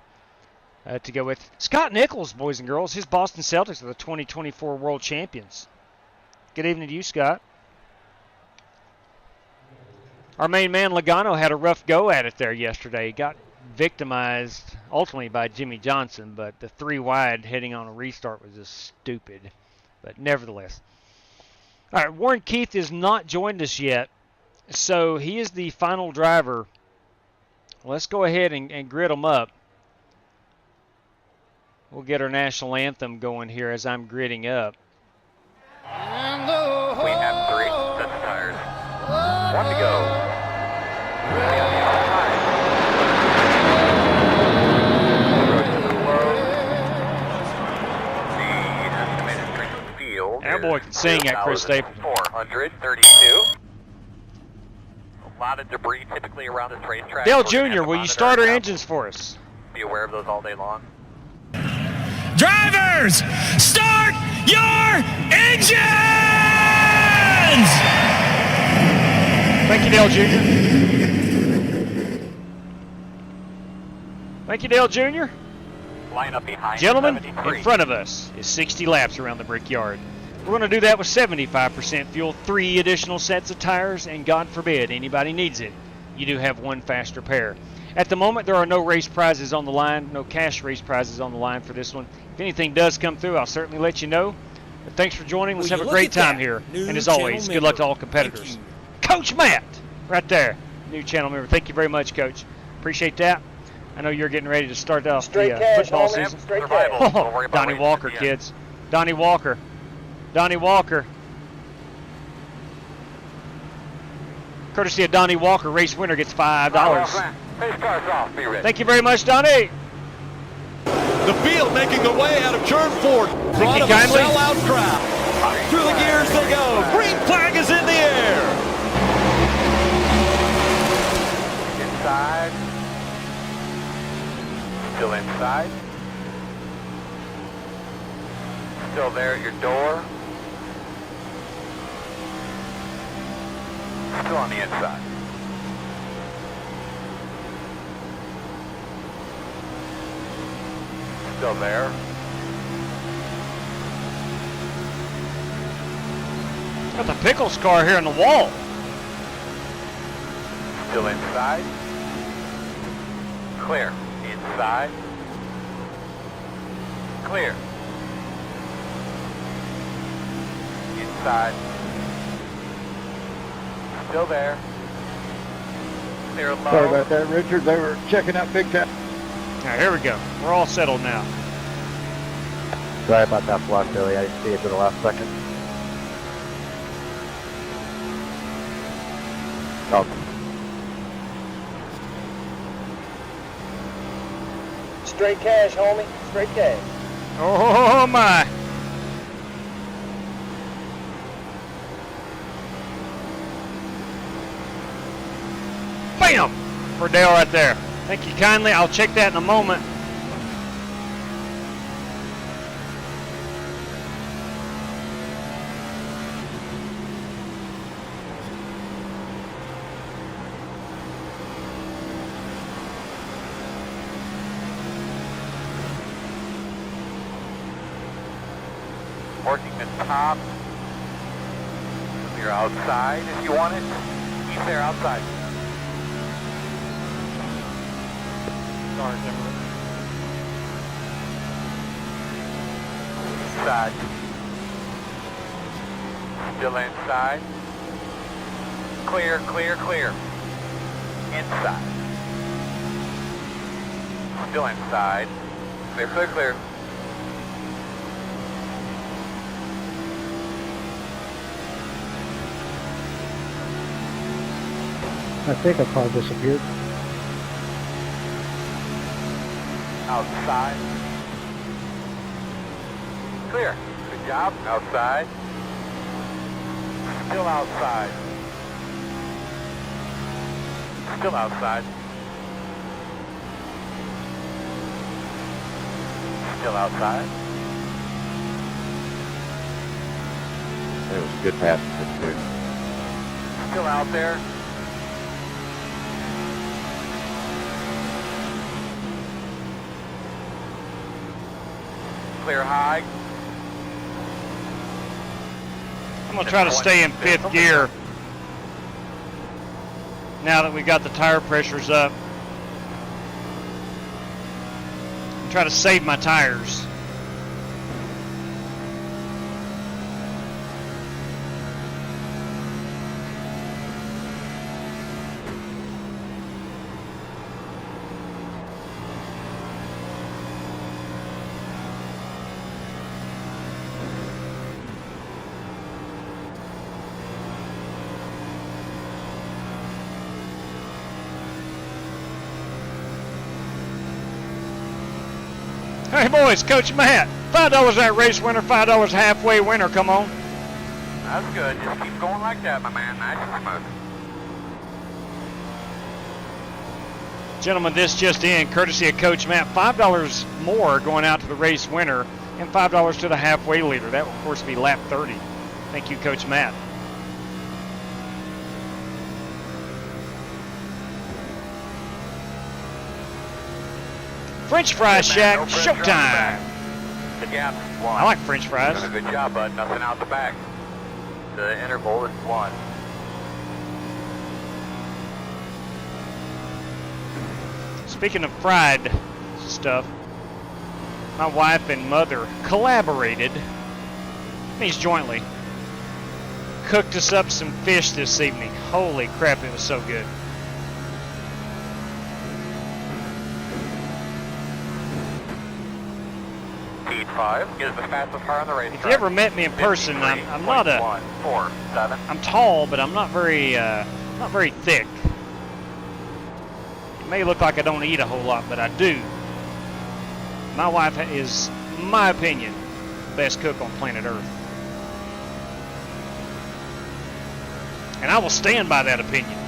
go with. Scott Nichols, boys and girls, his Boston Celtics are the 2024 World Champions. Good evening to you, Scott. Our main man, Logano, had a rough go at it there yesterday. He got victimized ultimately by Jimmy Johnson, but the 3 wide heading on a restart was just stupid. But nevertheless. All right, Warren Keith has not joined us yet, so he is the final driver. Let's go ahead and grid them up. We'll get our national anthem going here as I'm gridding up. We have 3 sets of tires. 1 to go. That boy can sing at Chris Stapleton. 432. lot of debris typically around this racetrack. Dale We're gonna have Jr., to will you monitor start our it. engines for us? Be aware of those all day long. Drivers, start your engines! Thank you, Dale Jr. Thank you, Dale Jr. Line up behind Gentlemen, 73. in front of us is 60 laps around the Brickyard. We're going to do that with 75% fuel, 3 additional sets of tires, and God forbid anybody needs it, you do have 1 faster pair. At the moment, there are no race prizes on the line, no cash race prizes on the line for this one. If anything does come through, I'll certainly let you know. But thanks for joining. Let's have a great time here. And as always, good luck to all competitors. Coach Matt, right there, new channel member. Thank you very much, Coach. Appreciate that. I know you're getting ready to start off the football season. Survival. Don't worry about Donnie racing Walker, at the end. kids. Donnie Walker. Donnie Walker. Courtesy of Donnie Walker, race winner gets $5. Pace cars off. Be ready. Thank you very much, Donnie. The field making the way out of turn 4. Front you of a kindly. sellout crowd. Through the gears they go. Green flag is in the air. Inside. Still inside. Still there at your door. Still on the inside. Still there. Got the pickles car here on the wall. Still inside. Clear. Inside. Clear. Inside. Still there. Clear low. Sorry about that, Richard. They were checking out Big Town. All right, here we go. We're all settled now. Sorry about that block, Billy. I didn't see it for the last second. Oh, Straight cash, homie. Straight cash. Oh my. Bam! For Dale right there. Thank you kindly. I'll check that in a moment. Working the top. You're outside if you want it. Keep there outside. Inside. Still inside. Clear, clear, clear. Inside. Still inside. Clear, clear, clear. I think a car disappeared. Outside. Clear. Good job. Outside. Still outside. Still outside. Still outside. it was a good pass, too. Still out there. Clear high. I'm going to try to stay in 5th gear now that we got the tire pressures up. Try to save my tires. Hey boys, Coach Matt, $5 that race winner, $5 halfway winner, come on. That's good. Just keep going like that, my man. Nice and smooth. Gentlemen, this just in, courtesy of Coach Matt, $5 more going out to the race winner and $5 to the halfway leader. That will, of course, be lap 30. Thank you, Coach Matt. French fry shack, No pressure on the back. showtime. The gap is 1. I like French fries. Doing a good job, bud. Nothing out the back. The interval is 1. Speaking of fried stuff, my wife and mother collaborated, means jointly, cooked us up some fish this evening. Holy crap, it was so good. Speed 5 is the fastest car on the racetrack. If you ever met me in person, I'm not a, 147. I'm tall, but I'm not very thick. It may look like I don't eat a whole lot, but I do. My wife is, in my opinion, the best cook on planet Earth. And I will stand by that opinion.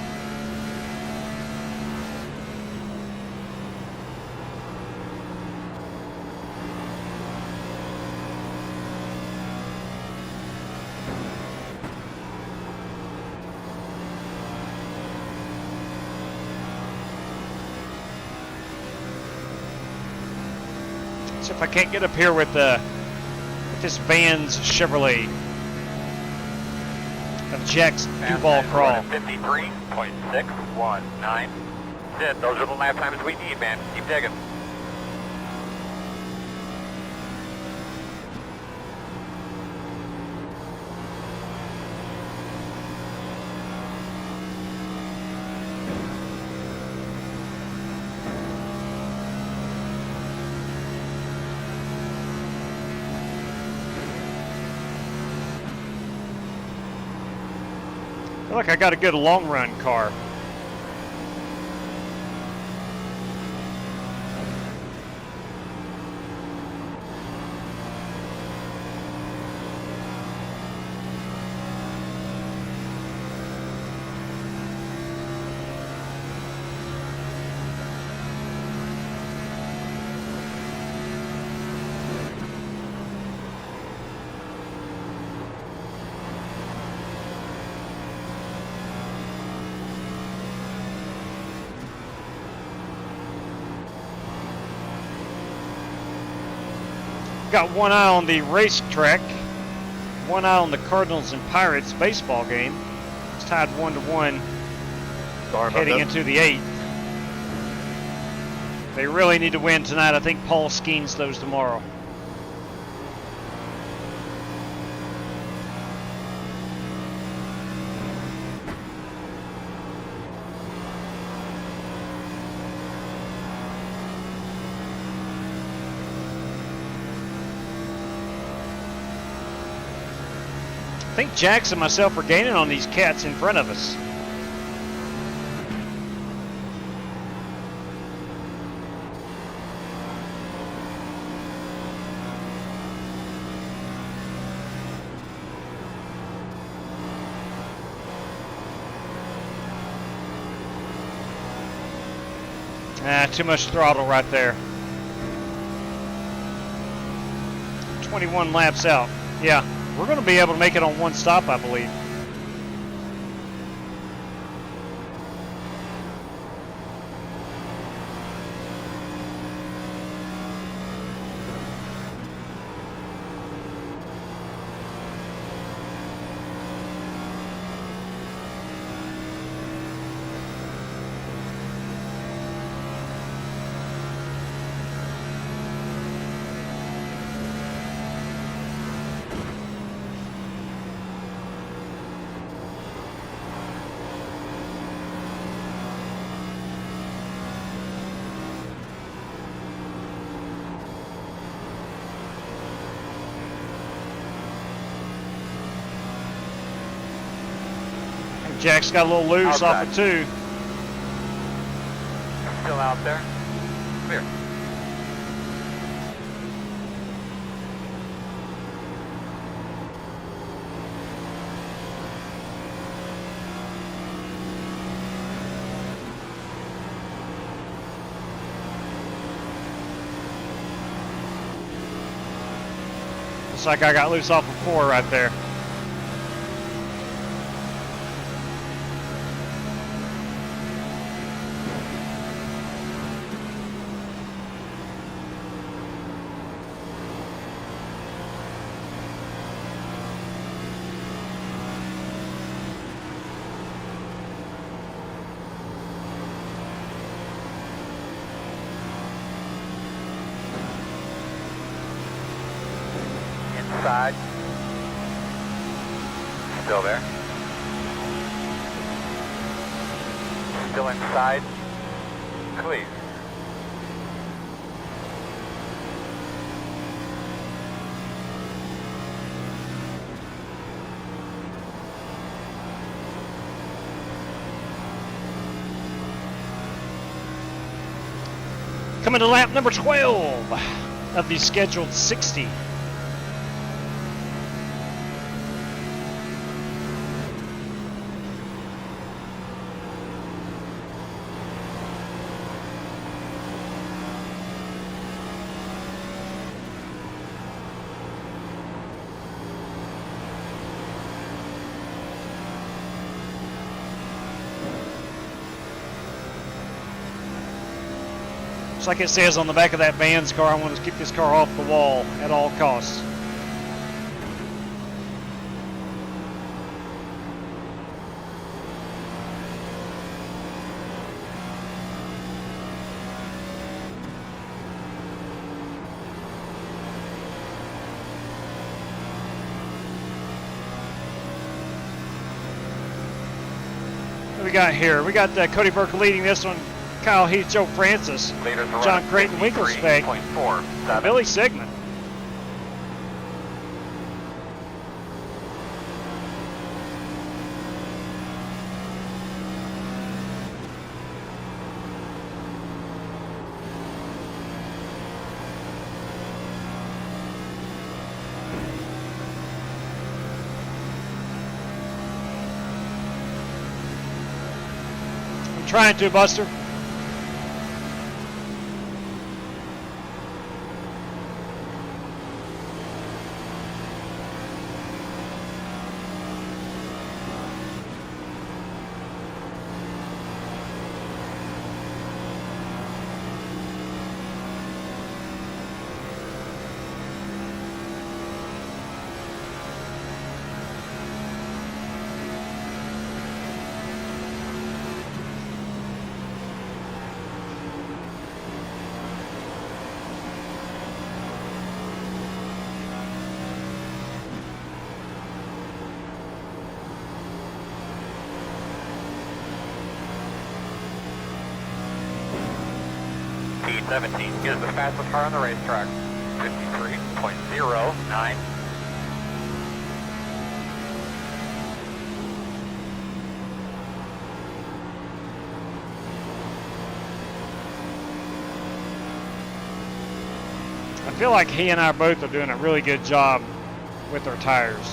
So if I can't get up here with this Vans Chevrolet of Jack's Duval Crawl. 53.619. That's it. Those are the lap times we need, man. Keep digging. I feel like I got a good long run car. Got one eye on the racetrack, one eye on the Cardinals and Pirates baseball game. It's tied 1-1 heading into the 8th. They really need to win tonight. I think Paul Skeens those tomorrow. I think Jax and myself are gaining on these cats in front of us. Too much throttle right there. 21 laps out. Yeah. We're going to be able to make it on one stop, I believe. Jack's got a little loose off of 2. Still out there. Clear. Looks like I got loose off of 4 right there. Inside. Still there. Still inside. Clear. Coming to lap number 12 of the scheduled 60. Just like it says on the back of that Vans car, I want to keep this car off the wall at all costs. What do we got here? We got Cody Burke leading this one. Kyle Heath, Joe Francis, John Creighton, Winkelspeg, Billy Sigmund. I'm trying to, Buster. P17 is the fastest car on the racetrack. 53.09. I feel like he and I both are doing a really good job with our tires.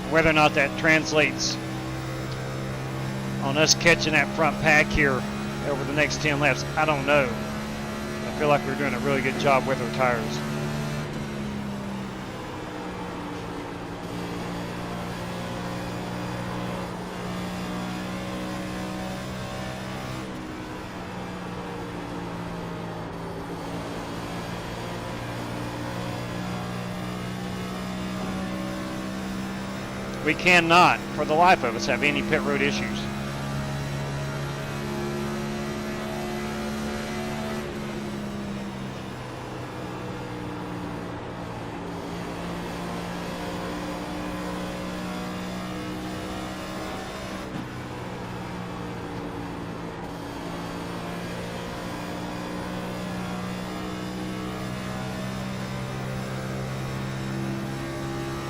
Whether or not that translates on us catching that front pack here over the next 10 laps, I don't know. I feel like we're doing a really good job with our tires. We cannot, for the life of us, have any pit road issues.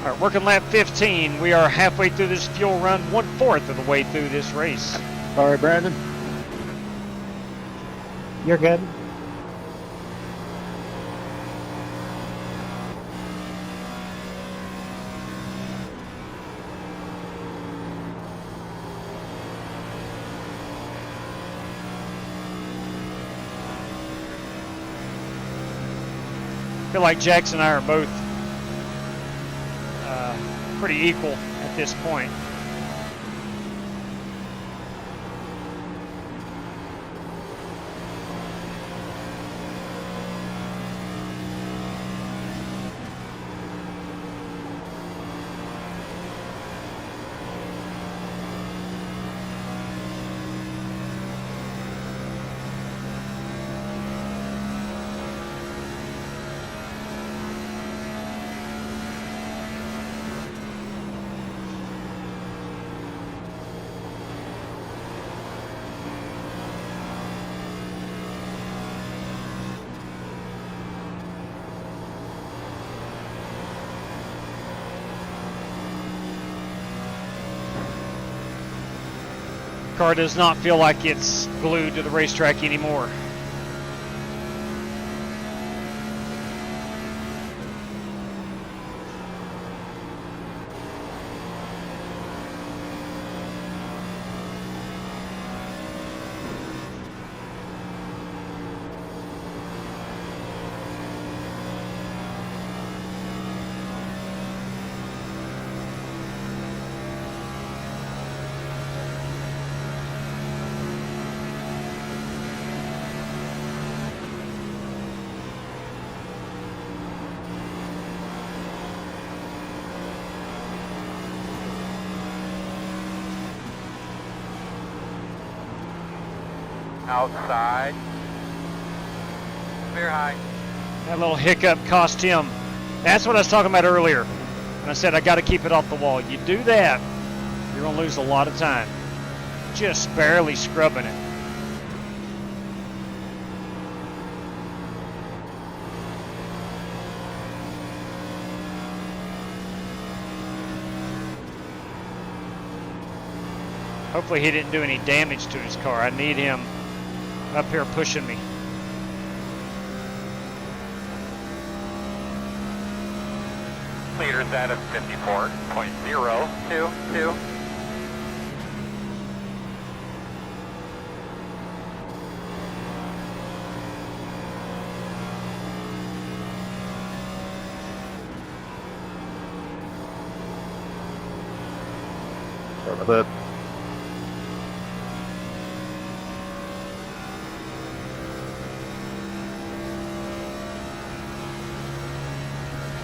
All right, working lap 15. We are halfway through this fuel run, 1/4 of the way through this race. Sorry, Brandon. You're good. feel like Jackson and I are both pretty equal at this point. Car does not feel like it's glued to the racetrack anymore. Outside. Clear high. That little hiccup cost him. That's what I was talking about earlier. When I said I got to keep it off the wall. You do that, you're going to lose a lot of time. Just barely scrubbing it. Hopefully he didn't do any damage to his car. I need him up here pushing me. Leader's at a 54.022. Sorry about that.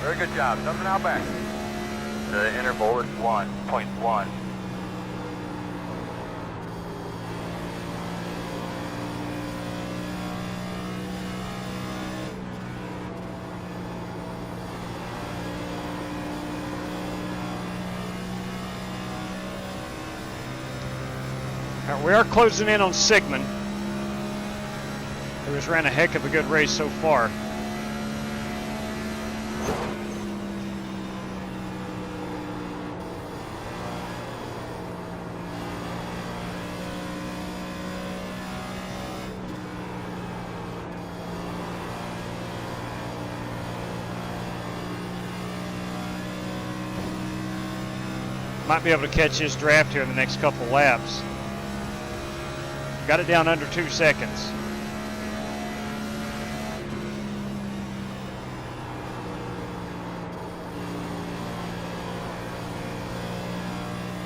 Very good job. Something out back. The interval is 1.1. Now, we are closing in on Sigmund, who has ran a heck of a good race so far. Might be able to catch his draft here in the next couple laps. Got it down under 2 seconds.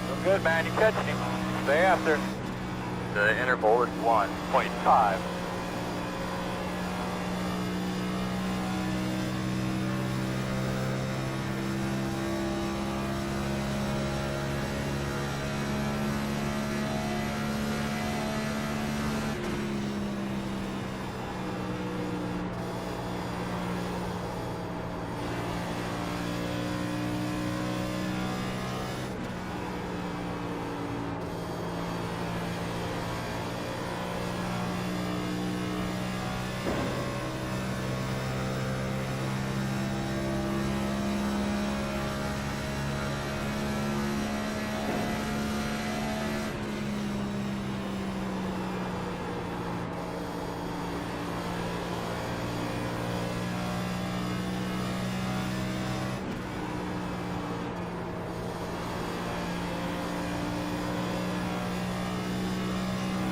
Doing good, man. You catching him. Stay after. The interval is 1.5.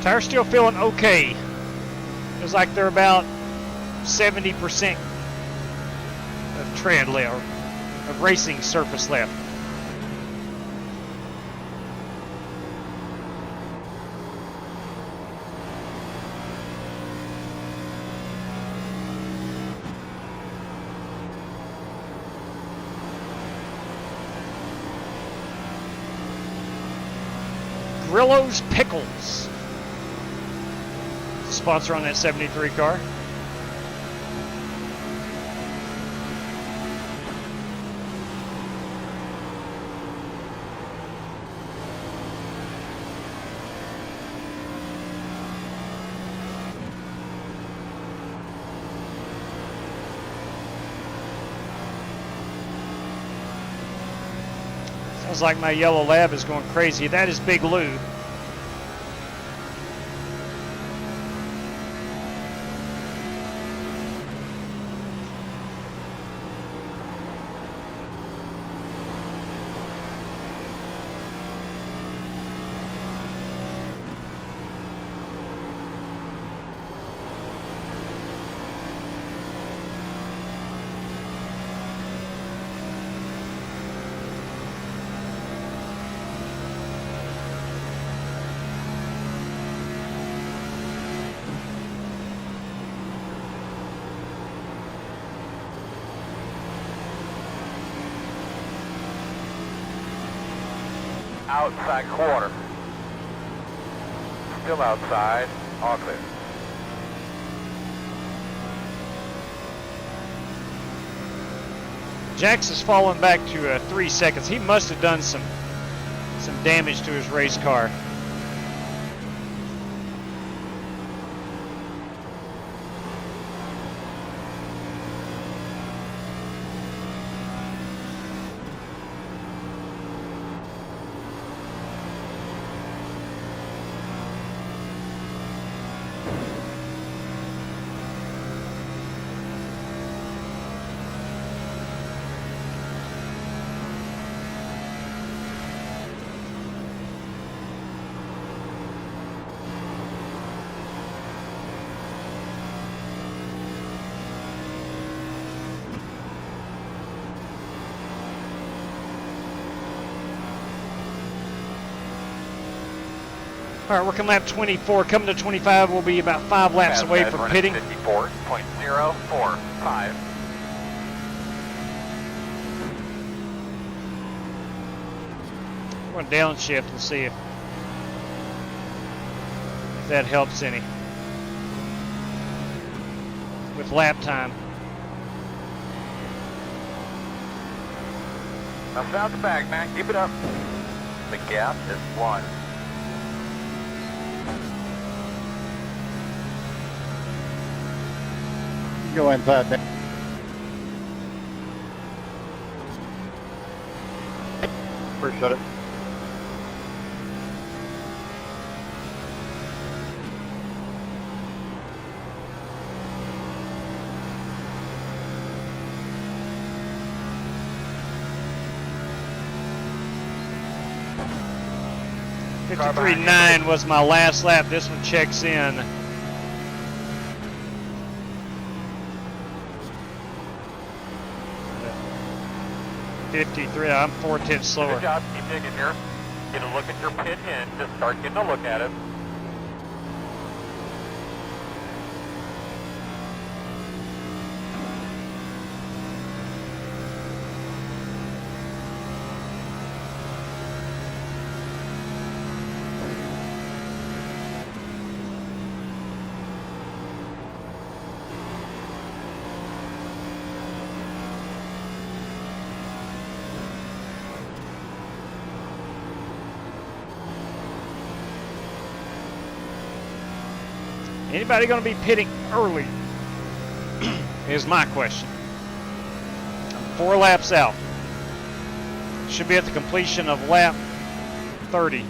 Tires still feeling okay. Feels like they're about 70% tread left, of racing surface left. Grillo's Pickles, sponsor on that 73 car. Sounds like my yellow lab is going crazy. That is Big Lou. Outside quarter. Still outside. All clear. Jax has fallen back to 3 seconds. He must have done some damage to his race car. All right, working lap 24. Coming to 25, we'll be about 5 laps away from pitting. 54.045. I'm going to downshift and see if that helps any with lap time. Now south the back, man. Keep it up. The gap is 1. Go inside there. First shut it. .53.9 was my last lap. This one checks in. 53. I'm 4/10 slower. Good job. Keep digging here. Get a look at your pit end. Just start getting a look at it. Anybody going to be pitting early is my question. I'm 4 laps out. Should be at the completion of lap 30.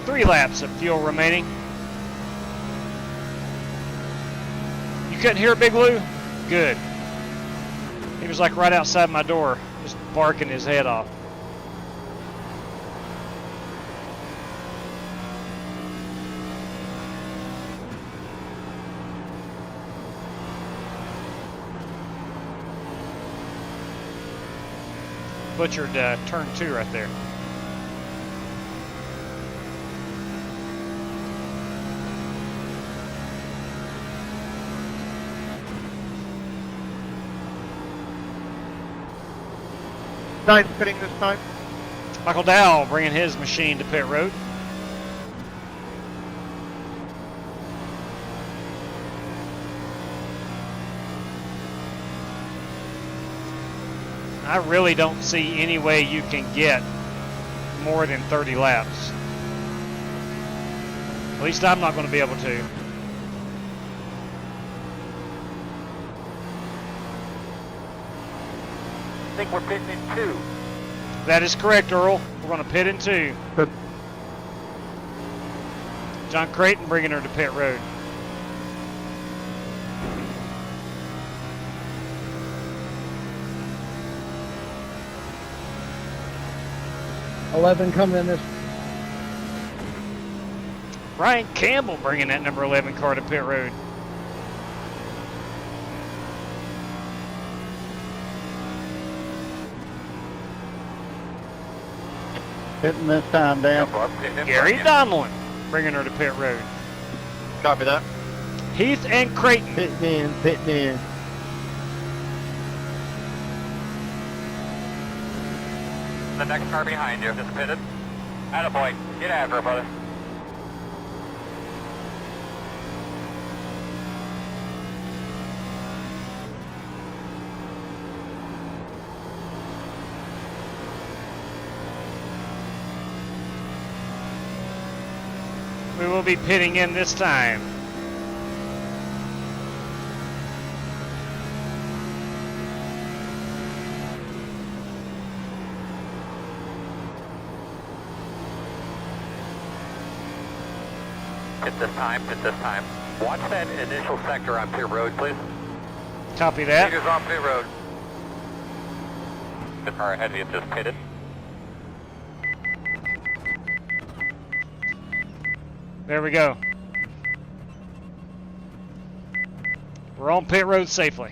3 laps of fuel remaining. You couldn't hear Big Lou? Good. He was like right outside my door, just barking his head off. Butchered turn 2 right there. Nice fitting this time. Michael Dow bringing his machine to pit road. I really don't see any way you can get more than 30 laps. At least I'm not going to be able to. I think we're pitting in 2. That is correct, Earl. We're going to pit in 2. Good. John Creighton bringing her to pit road. $11 coming in this. Brian Campbell bringing that number 11 car to pit road. Hitting this time, Dan. Gary Donlin bringing her to pit road. Copy that. Heath and Creighton. Pitting in. The next car behind you is pitted. Attaboy, get after it, brother. We will be pitting in this time. Pit this time, pit this time. Watch that initial sector on pit road, please. Copy that. Fingers on pit road. The car ahead of you just pitted. There we go. We're on pit road safely.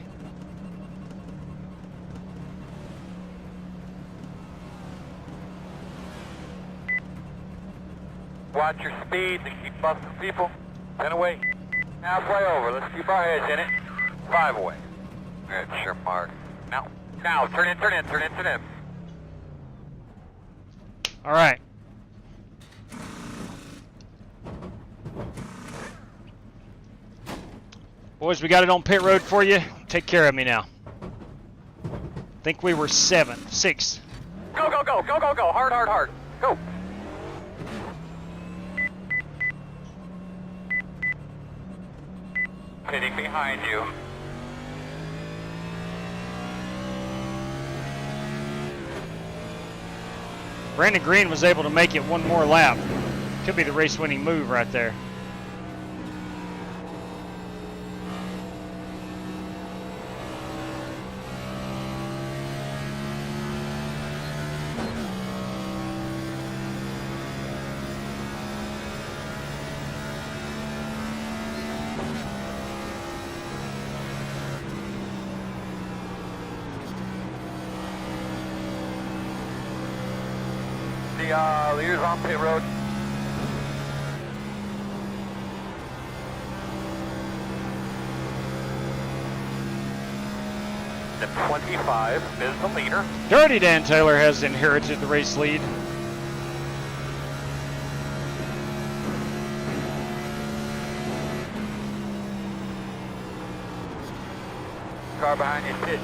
Watch your speed to keep busting people. 10 away. Halfway over. Let's keep our heads in it. 5 away. Good, sure mark. Now, turn in. All right. Boys, we got it on pit road for you. Take care of me now. I think we were 6. Go. Hard. Go. Pitting behind you. Brandon Green was able to make it one more lap. Could be the race-winning move right there. The leaders on pit road. The 25 is the leader. Dirty Dan Taylor has inherited the race lead. Car behind you, pit.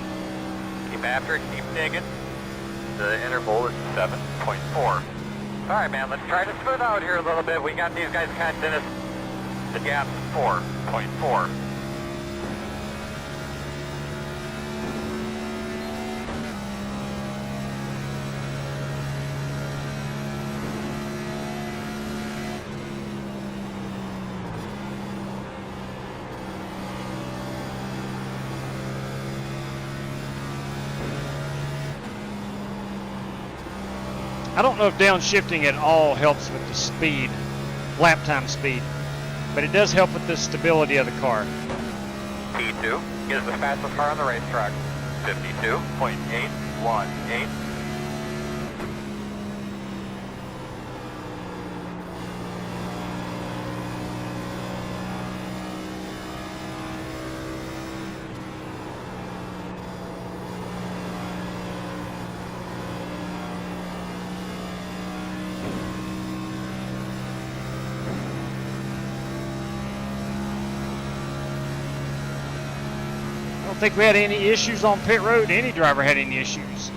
Keep after it, keep digging. The interval is 7.4. Alright, man, let's try to smooth out here a little bit. We got these guys kind of in us. The gap's 4.4. I don't know if downshifting at all helps with the speed, lap time speed, but it does help with the stability of the car. P2 is the fastest car on the racetrack. 52.818. I don't think we had any issues on pit road. Any driver had any issues.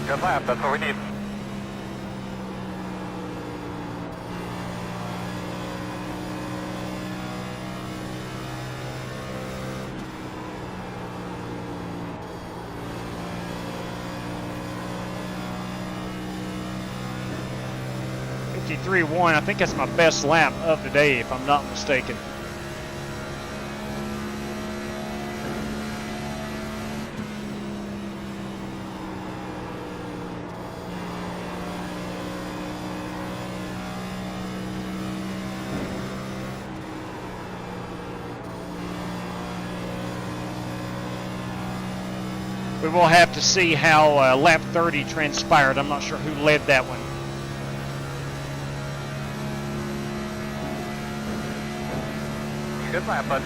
Good lap, that's what we need. I think that's my best lap of the day, if I'm not mistaken. We will have to see how lap 30 transpired. I'm not sure who led that one. Good lap, bud.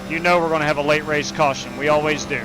You know we're going to have a late race caution. We always do.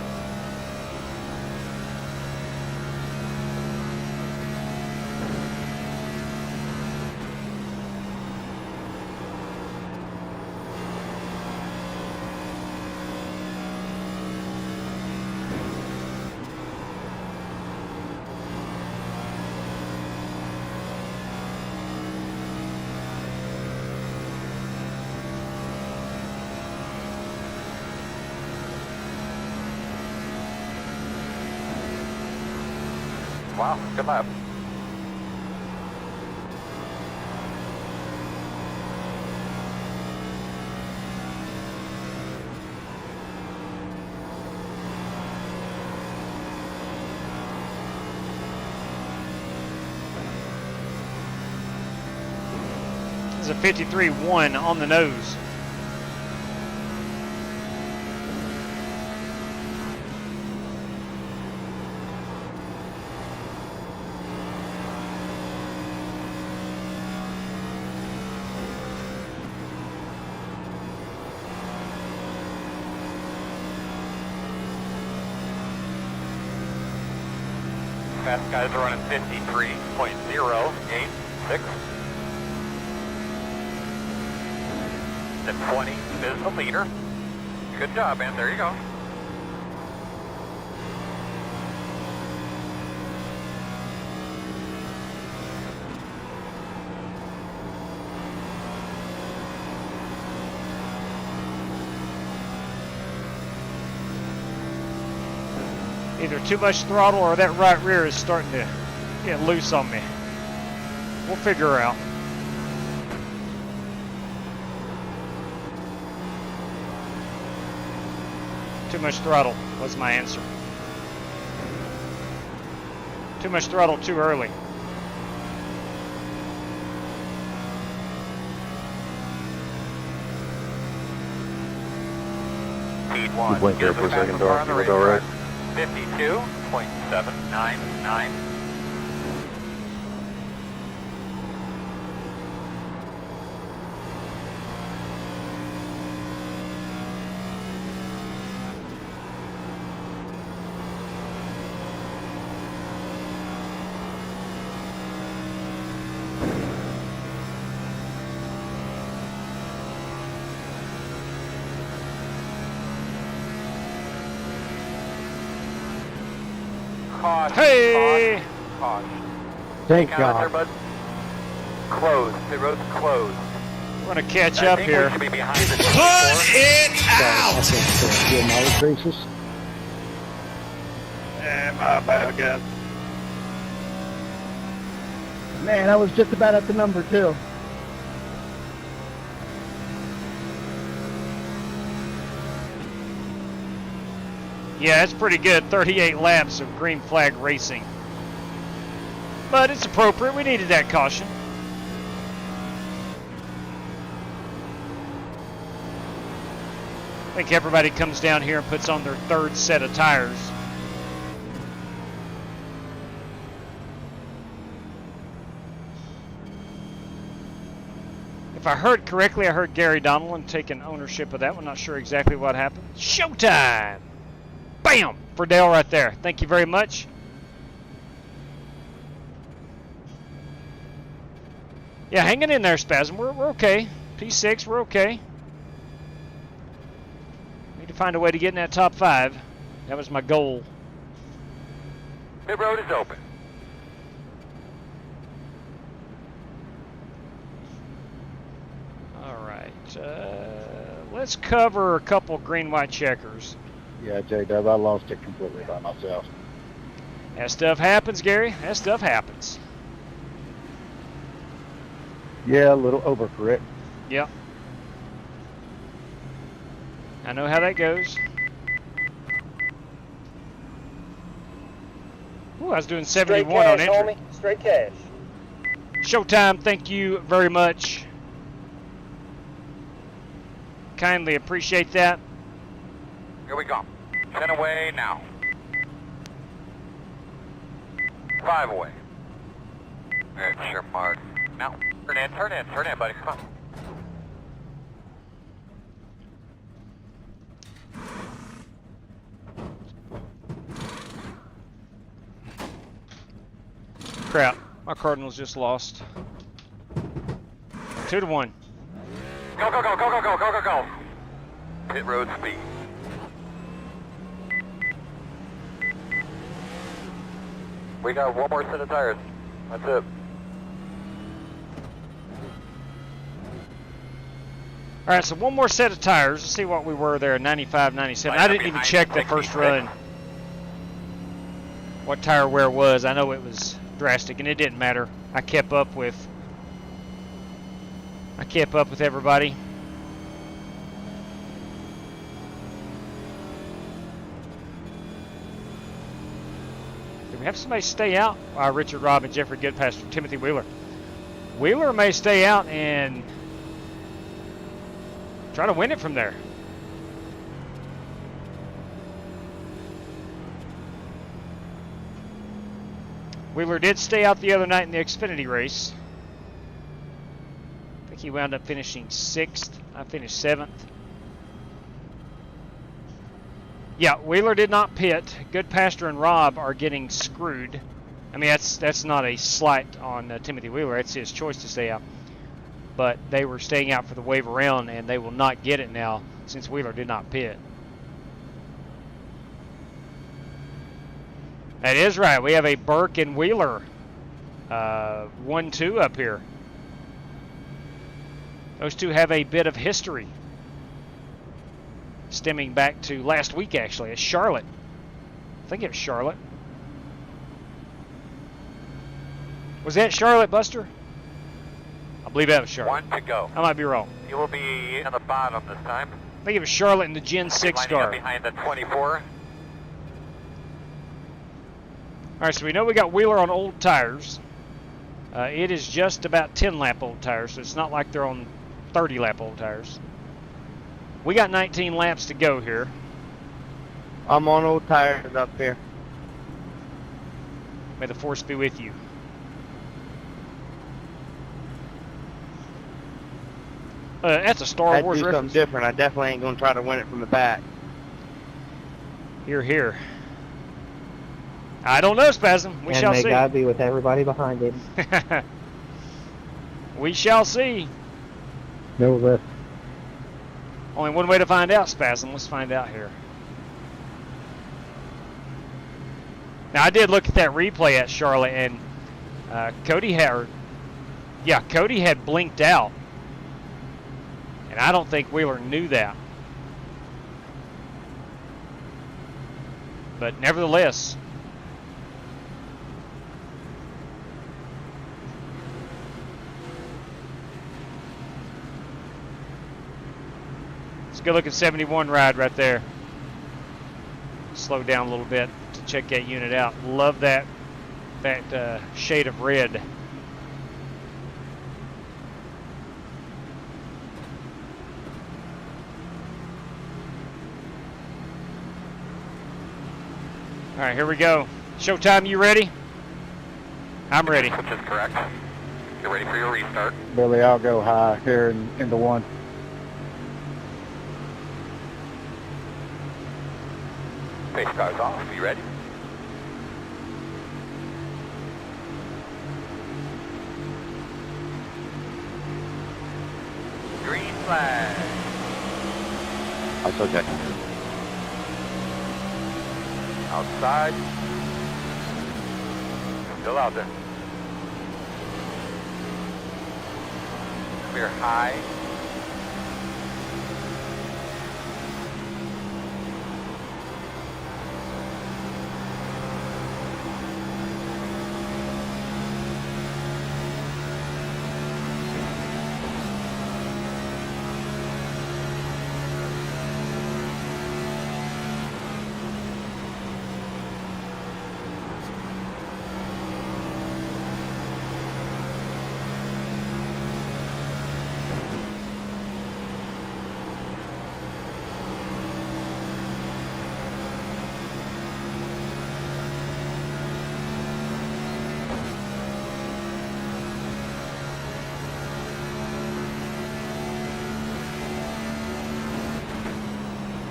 Wow, good lap. This is a 53.1 on the nose. Fast guys are running 53.086. The 20 is the leader. Good job, man. There you go. Either too much throttle or that right rear is starting to get loose on me. We'll figure her out. Too much throttle was my answer. Too much throttle too early. Speed 1. Blink there for a second, dog. You were all right. 52.799. Caution. Hey! Caution. Thank Hang on there, God. bud. Closed. The road's closed. We're going to catch I up think here. we should be behind the Put 24. it I out! think fuel mileage races. My bad, guys. Man, I was just about at the number too. Yeah, it's pretty good. 38 laps of green flag racing. But it's appropriate. We needed that caution. I think everybody comes down here and puts on their third set of tires. If I heard correctly, I heard Gary Donaldson taking ownership of that one. Not sure exactly what happened. Showtime! Bam! For Dale right there. Thank you very much. Yeah, hanging in there, Spasm. We're okay. P6, we're okay. Need to find a way to get in that top 5. That was my goal. The road is open. All right. Let's cover a couple green-white checkers. Yeah, J-Dub, I lost it completely by myself. That stuff happens, Gary. That stuff happens. Yeah, a little overcorrect. Yep. I know how that goes. Ooh, I was doing 71 on entry. homie. Straight cash. Showtime, thank you very much. Kindly appreciate that. Here we go. 10 away now. 5 away. There's your mark. Now, turn in, buddy. Come on. Crap, my Cardinals just lost. 2-1. Go, go, go, go, go, go, go, go, go. Pit road speed. We got one more set of tires. That's it. All right, so one more set of tires. Let's see what we were there, 95, 97. I didn't even check the first run what tire wear was. I know it was drastic, and it didn't matter. I kept up with everybody. Did we have somebody stay out? Richard Robb and Jeffrey Goodpaster, Timothy Wheeler. Wheeler may stay out and try to win it from there. Wheeler did stay out the other night in the Xfinity race. I think he wound up finishing 6th. I finished 7th. Yeah, Wheeler did not pit. Goodpaster and Robb are getting screwed. I mean, that's not a slight on Timothy Wheeler. It's his choice to stay out. But they were staying out for the wave around, and they will not get it now since Wheeler did not pit. That is right. We have a Burke and Wheeler 1-2 up here. Those two have a bit of history, stemming back to last week, actually, at Charlotte. I think it was Charlotte. Was that Charlotte, Buster? I believe that was Charlotte. 1 to go. I might be wrong. You will be on the bottom this time. I think it was Charlotte in the Gen 6 Lining up car. behind the 24. All right, so we know we got Wheeler on old tires. It is just about 10-lap old tires, so it's not like they're on 30-lap old tires. We got 19 laps to go here. I'm on old tires up here. May the force be with you. That's a Star Wars do reference. something different. I definitely ain't gonna try to win it from the back. Here, here. I don't know, Spasm. We shall see. God be with everybody behind him. We shall see. No lift. Only one way to find out, Spasm. Let's find out here. Now I did look at that replay at Charlotte, and Cody had blinked out, and I don't think Wheeler knew that. But nevertheless, it's a good looking 71 ride right there. Slow down a little bit to check that unit out. Love that shade of red. All right, here we go. Showtime, you ready? I'm ready. Which is correct. Get ready for your restart. Billy, I'll go high here in the one. Pace car's off. You ready? Green flag. I saw Jack. Outside. Still out there. Clear high.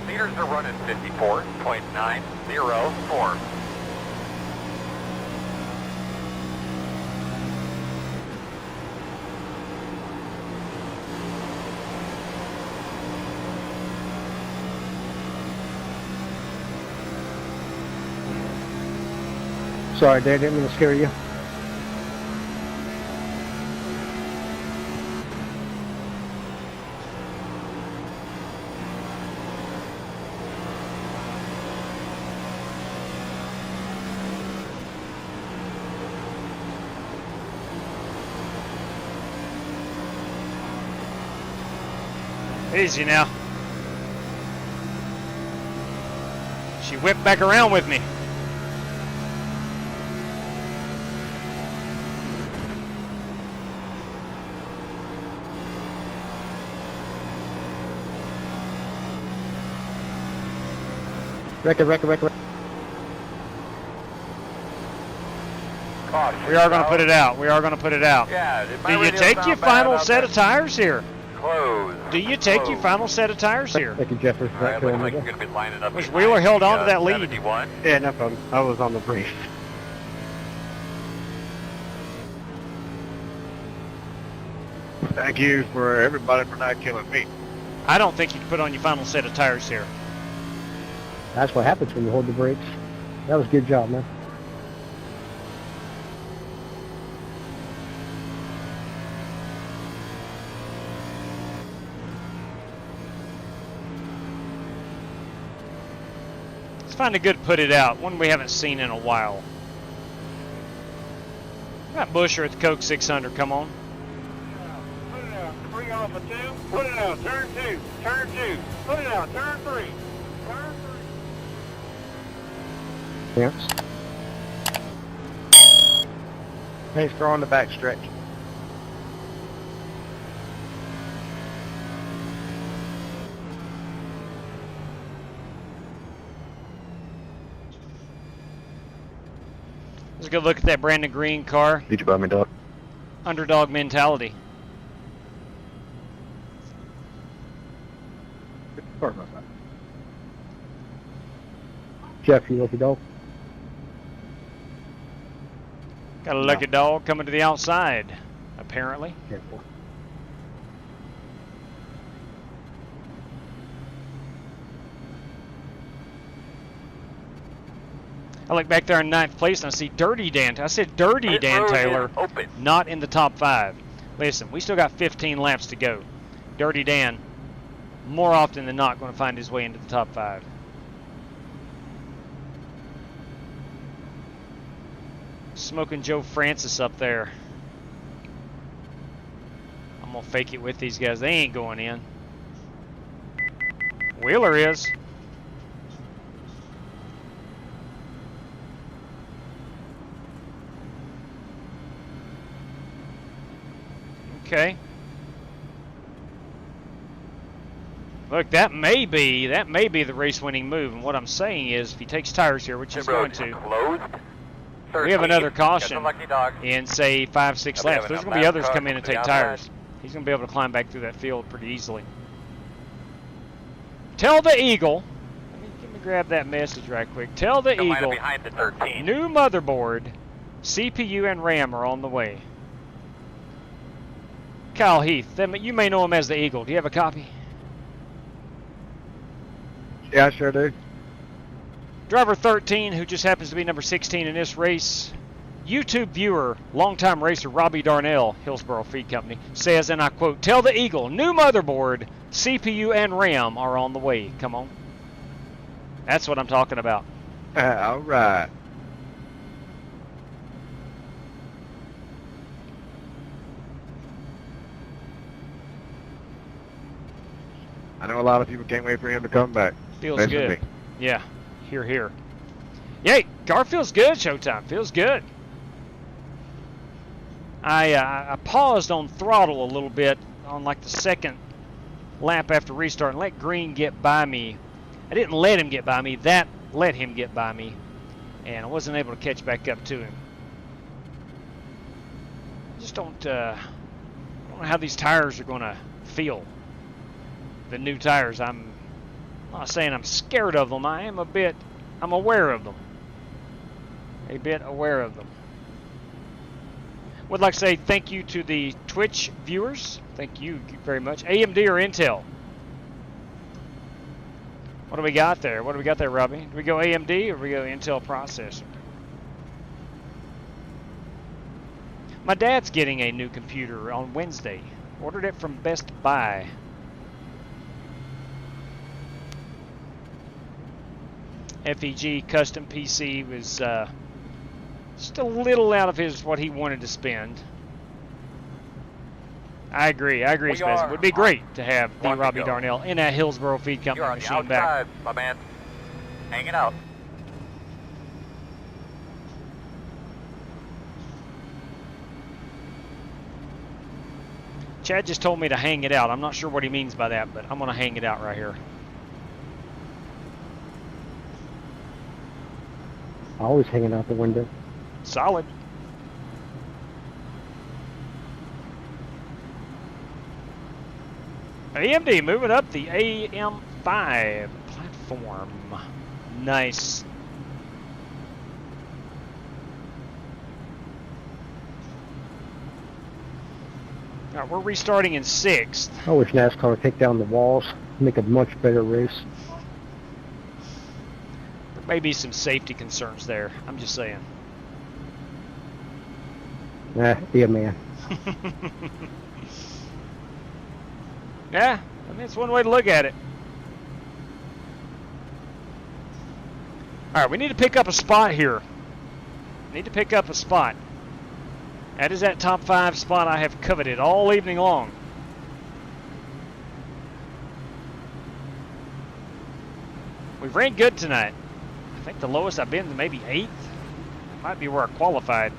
Meters are running 54.904. Sorry, Dad, didn't mean to scare you. Easy now. She whipped back around with me. Record. Caution. We are going to put it out. We are going to put it out. Yeah. Do you take your final set of tires here? Close. Do you take your final set of tires here? Thank you, Jeffrey. All right, looks like you're going to be lining up. Was behind Wheeler held the, on to that lead? 71. Yeah, no problem. I was on the brief. Thank you for everybody for not killing me. I don't think you can put on your final set of tires here. That's what happens when you hold the brakes. That was a good job, man. Let's find a good put it out, one we haven't seen in a while. Got Busher at the Coke 600, come on. Put it out. 3 off of 2. Put it out. Turn 2. Turn 2. Put it out. Turn 3. Turn 3. Yes. Pace car on the back stretch. Let's go look at that Brandon Green car. Did you buy me, dog? Underdog mentality. Sorry about that. Jeff, you lucky dog. Got a lucky dog coming to the outside, apparently. Careful. I look back there in 9th place and I see Dirty Dan. I said Dirty Pit Dan road Taylor, is open. not in the top 5. Listen, we still got 15 laps to go. Dirty Dan, more often than not, going to find his way into the top 5. Smoking Joe Francis up there. I'm going to fake it with these guys. They ain't going in. Wheeler is. Okay. Look, that may be the race-winning move. And what I'm saying is, if he takes tires here, which he's going to, Closed. we have another Got caution the lucky dog. in, say, 5-6 We have laps. There's enough going to be others NASCAR come in and to the take outside. tires. He's going to be able to climb back through that field pretty easily. Tell the Eagle. Let me grab that message right quick. Tell the Come line up Eagle, behind the 13. new motherboard, CPU, and RAM are on the way. Kyle Heath, you may know him as the Eagle. Do you have a copy? Yeah, I sure do. Driver 13, who just happens to be number 16 in this race. YouTube viewer, longtime racer Robbie Darnell, Hillsboro Feed Company, says, and I quote, "Tell the Eagle, new motherboard, CPU, and RAM are on the way." Come on. That's what I'm talking about. All right. I know a lot of people can't wait for him to come back. Feels Especially good. me. Yeah, here. Yay, car feels good, Showtime. Feels good. I paused on throttle a little bit on like the second lap after restart and let Green get by me. I didn't let him get by me. That let him get by me. And I wasn't able to catch back up to him. I just don't know how these tires are going to feel. The new tires. I'm not saying I'm scared of them. I'm aware of them. A bit aware of them. Would like to say thank you to the Twitch viewers. Thank you very much. AMD or Intel? What do we got there? Robbie? Do we go AMD or do we go Intel processor? My dad's getting a new computer on Wednesday. Ordered it from Best Buy. FEG custom PC was just a little out of what he wanted to spend. I agree, Spence. It would be great to have the Robbie Darnell in that Hillsboro Feed Company You're on the machine back. outside, my man. Hanging out. Chad just told me to hang it out. I'm not sure what he means by that, but I'm going to hang it out right here. Always hanging out the window. Solid. AMD moving up the AM5 platform. Nice. All right, we're restarting in 6th. I wish NASCAR would take down the walls, make a much better race. There may be some safety concerns there. I'm just saying. Be a man. Yeah, I mean, it's one way to look at it. All right, we need to pick up a spot here. Need to pick up a spot. That is that top 5 spot I have coveted all evening long. We've ran good tonight. I think the lowest I've been is maybe 8th. Might be where I qualified.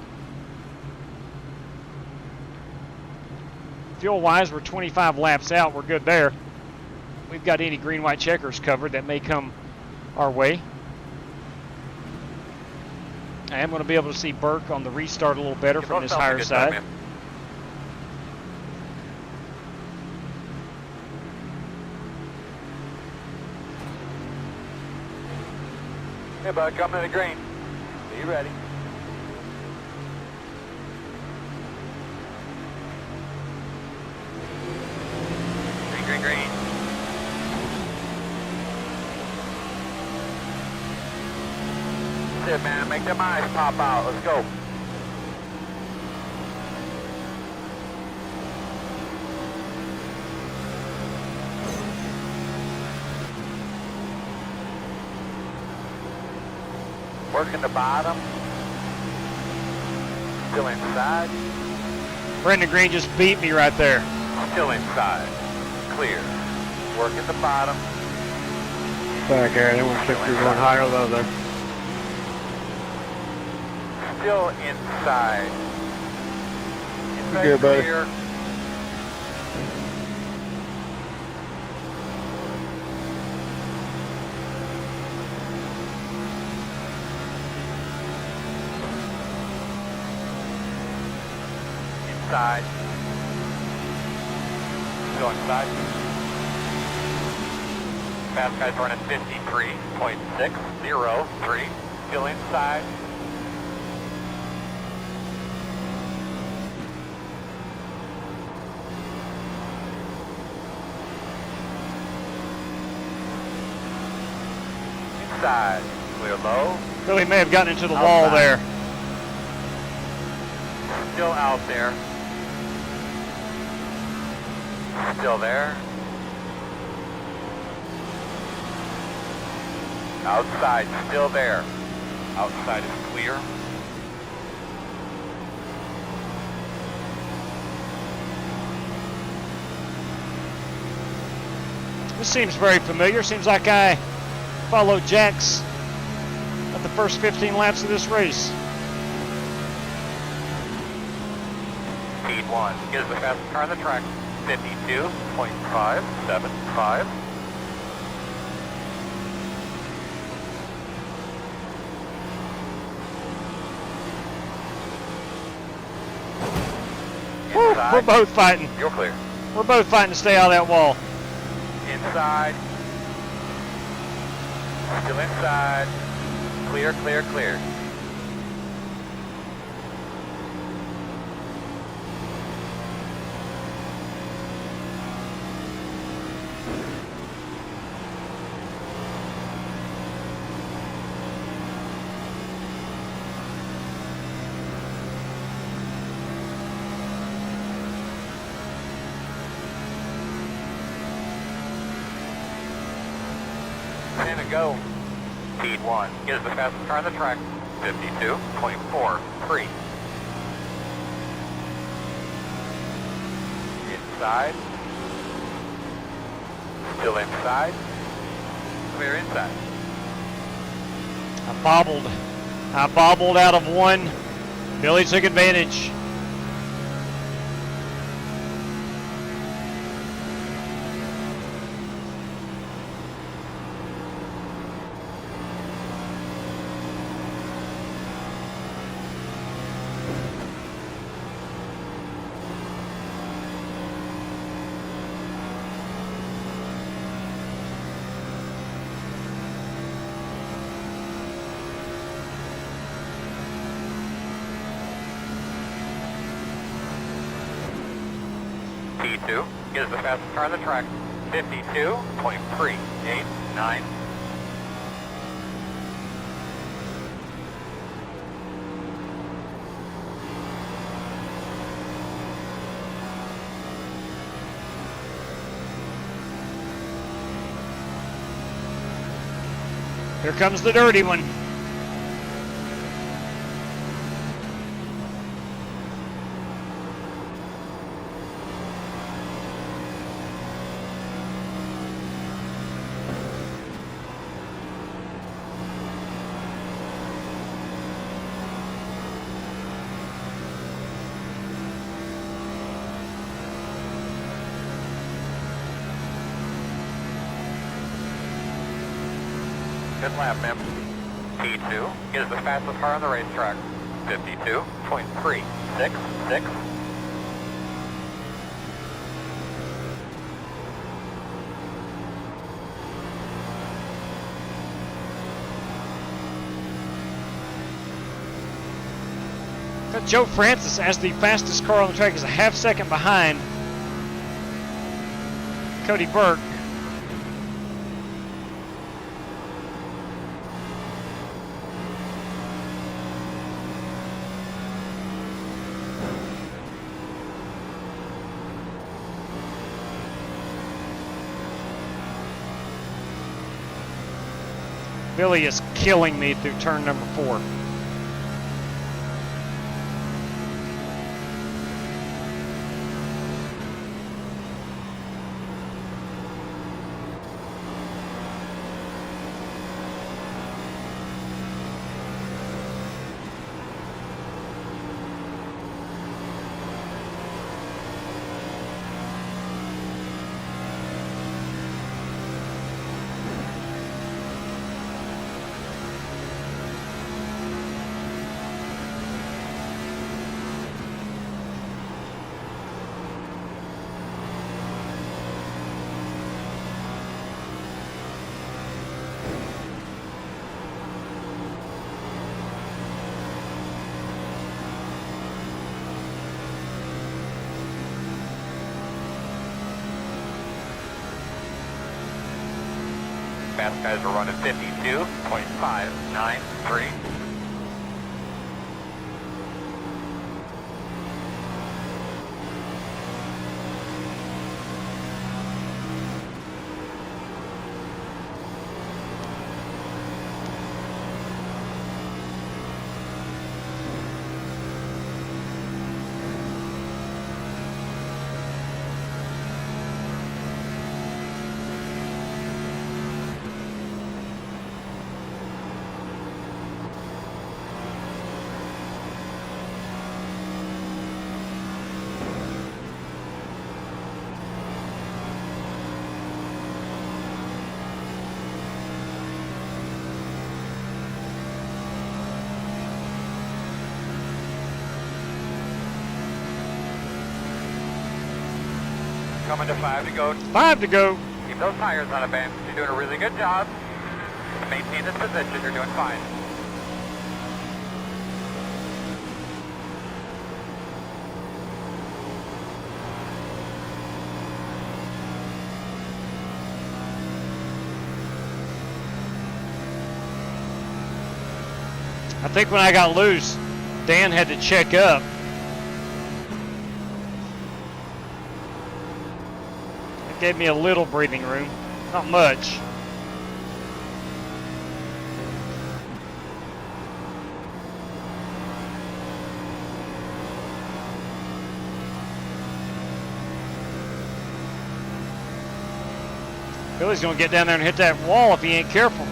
Fuel-wise, we're 25 laps out. We're good there. We've got any green-white checkers covered that may come our way. I am going to be able to see Burke on the restart a little better from this higher side. Hey, bud, coming to the green. Be ready. Green, green, green. That's it, man. Make them eyes pop out. Let's go. Working the bottom. Still inside. Brendan Green just beat me right there. Still inside. Clear. Working the bottom. Back here, they want to see if you're going higher or low there. Still inside. Inside Good, buddy. clear. Inside. Still inside. Fast guy's running 53.603. Still inside. Inside. Clear low. Billy may have gotten into the wall there. Still out there. Still there. Outside, still there. Outside is clear. This seems very familiar. Seems like I followed Jax at the first 15 laps of this race. Speed 1 gives the fastest car on the track. 52.575. We're both fighting. You're clear. We're both fighting to stay out of that wall. Inside. Still inside. Clear, clear, clear. To go. Speed 1 is the fastest car on the track. 52.43. Inside. Still inside. Clear inside. I bobbled out of one. Billy took advantage. P2 is the fastest car on the track. 52.389. Here comes the dirty one. Good lap, ma'am. P2 is the fastest car on the racetrack. 52.366. Got Joe Francis as the fastest car on the track, is a half second behind Cody Burke. Billy is killing me through turn number 4. Fast guys are running 52.593. Coming to 5 to go. 5 to go. Keep those tires on a bend. You're doing a really good job. Maintain this position. You're doing fine. I think when I got loose, Dan had to check up. It gave me a little breathing room, not much. Billy's gonna get down there and hit that wall if he ain't careful.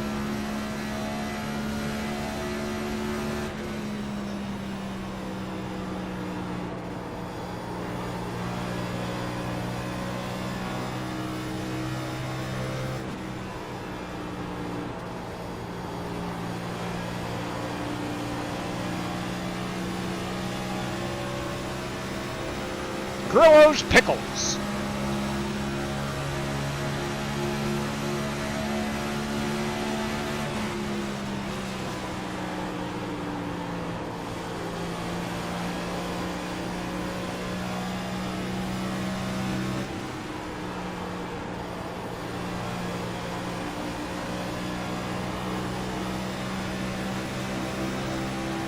Grillo's Pickles.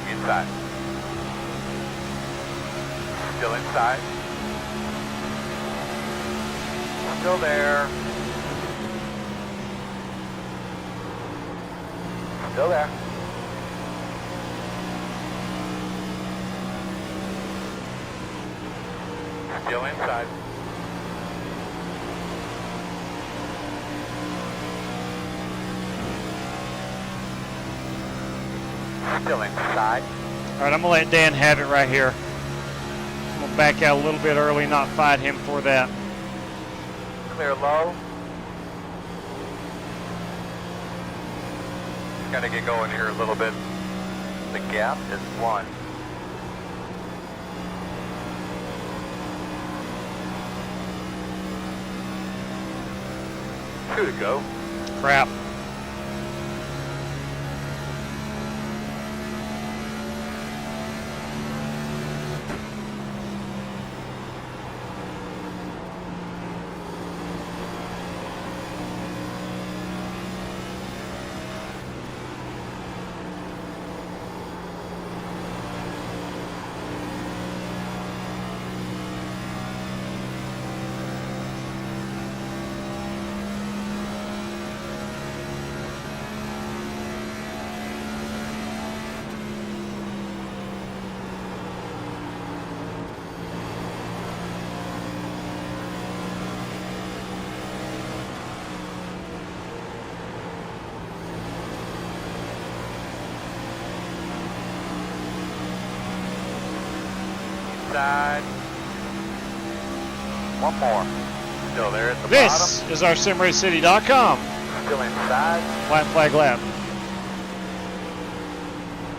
Inside. Still inside. Still there. Still there. Still inside. Still inside. All right, I'm gonna let Dan have it right here. I'm gonna back out a little bit early, not fight him for that. Clear low. Gotta get going here a little bit. The gap is 1. Two to go. Crap. inside. One more. Still there at the This bottom. is our SimRaceCity.com. Still inside. Flat flag lap.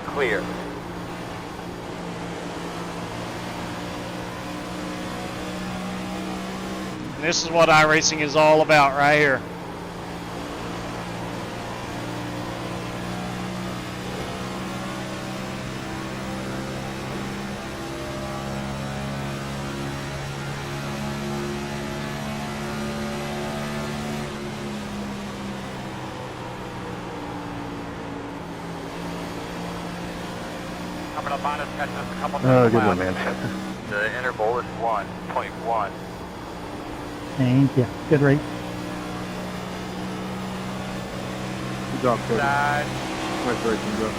Clear. And this is what iRacing is all about right here. Coming up on us, catching us a couple Oh, times. good one, man. The interval is 1.1. Thank you. Good race. Good job, Cody. Inside. Nice racing, Joe.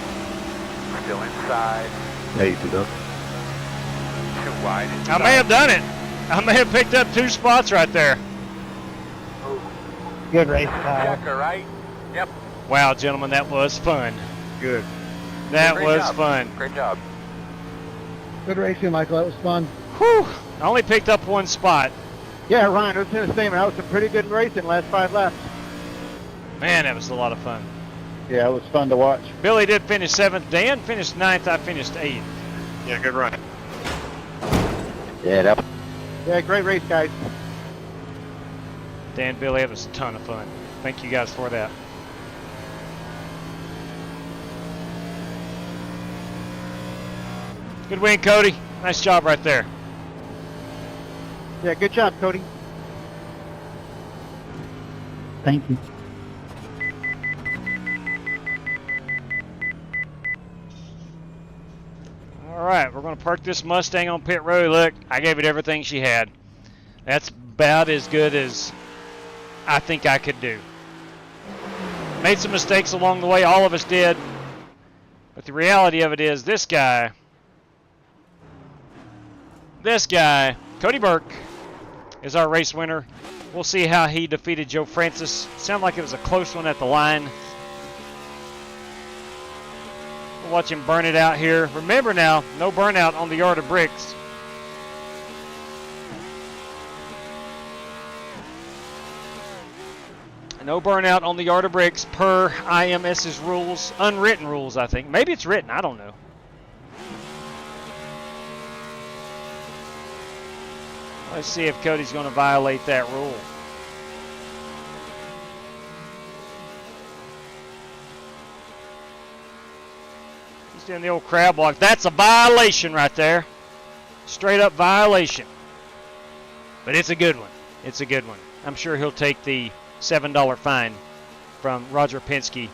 Still inside. Yeah, you too, Doug. Too wide. I may have done it. I may have picked up 2 spots right there. Good race, Kyle. Checker, right? Yep. Wow, gentlemen, that was fun. Good. That Great was job. fun. Great job. Good racing, Michael. That was fun. Whew. I only picked up 1 spot. Yeah, Ryan, I was going to say, man, that was some pretty good racing last 5 laps. Man, that was a lot of fun. Yeah, it was fun to watch. Billy did finish 7th. Dan finished 9th. I finished 8th. Yeah, good run. Yeah, that Yeah, great race, guys. Dan, Billy, it was a ton of fun. Thank you guys for that. Good win, Cody. Nice job right there. Yeah, good job, Cody. Thank you. All right, we're going to park this Mustang on pit road. Look, I gave it everything she had. That's about as good as I think I could do. Made some mistakes along the way. All of us did. But the reality of it is this guy, Cody Burke, is our race winner. We'll see how he defeated Joe Francis. Sounded like it was a close one at the line. We'll watch him burn it out here. Remember now, no burnout on the yard of bricks. No burnout on the yard of bricks per IMS's rules. Unwritten rules, I think. Maybe it's written, I don't know. Let's see if Cody's going to violate that rule. He's doing the old crab walk. That's a violation right there. Straight up violation. But it's a good one. It's a good one. I'm sure he'll take the $7 fine from Roger Penske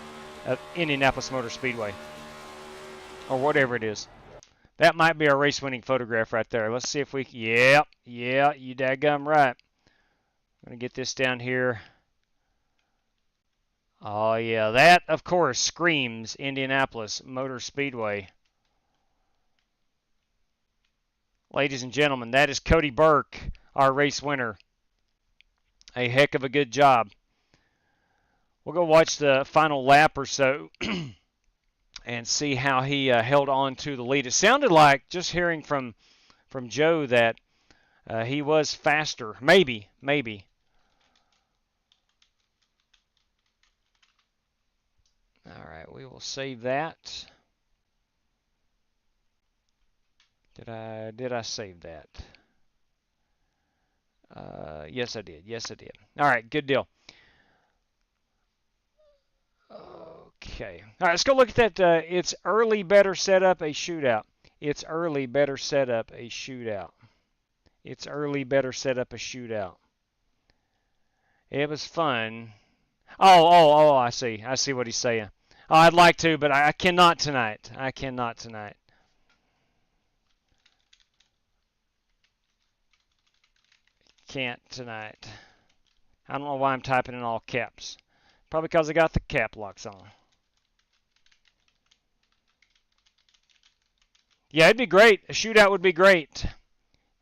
at Indianapolis Motor Speedway. Or whatever it is. That might be our race-winning photograph right there. Let's see if we... Yeah, you daggum right. I'm going to get this down here. Oh, yeah, that, of course, screams Indianapolis Motor Speedway. Ladies and gentlemen, that is Cody Burke, our race winner. A heck of a good job. We'll go watch the final lap or so and see how he held on to the lead. It sounded like, just hearing from Joe, that he was faster. Maybe. All right, we will save that. Did I save that? Yes, I did. All right, good deal. Okay. All right, let's go look at that. It's early, better set up a shootout. It's early, better set up a shootout. It's early, better set up a shootout. It was fun. Oh, I see. I see what he's saying. Oh, I'd like to, but I cannot tonight. I cannot tonight. Can't tonight. I don't know why I'm typing in all caps. Probably because I got the cap locks on. Yeah, it'd be great. A shootout would be great.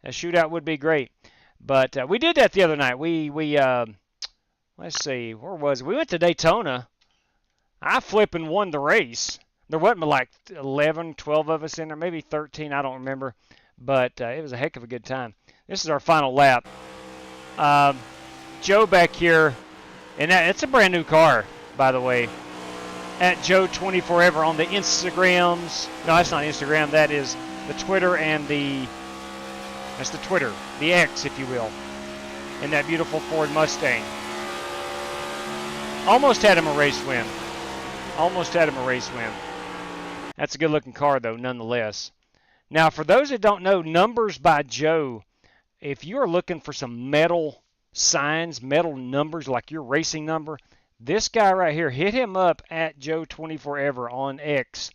A shootout would be great. But we did that the other night. We let's see, where was it? We went to Daytona. I flipping won the race. There wasn't like 11, 12 of us in there, maybe 13, I don't remember. but it was a heck of a good time. This is our final lap. Joe back here, and it's a brand new car, by the way. At Joe24Ever on the Instagrams. No, that's not Instagram. That is the Twitter and that's the Twitter, the X, if you will. And that beautiful Ford Mustang. Almost had him a race win. Almost had him a race win. That's a good looking car though, nonetheless. Now, for those that don't know, Numbers by Joe, if you're looking for some metal signs, metal numbers like your racing number, this guy right here, hit him up at Joe24Ever on X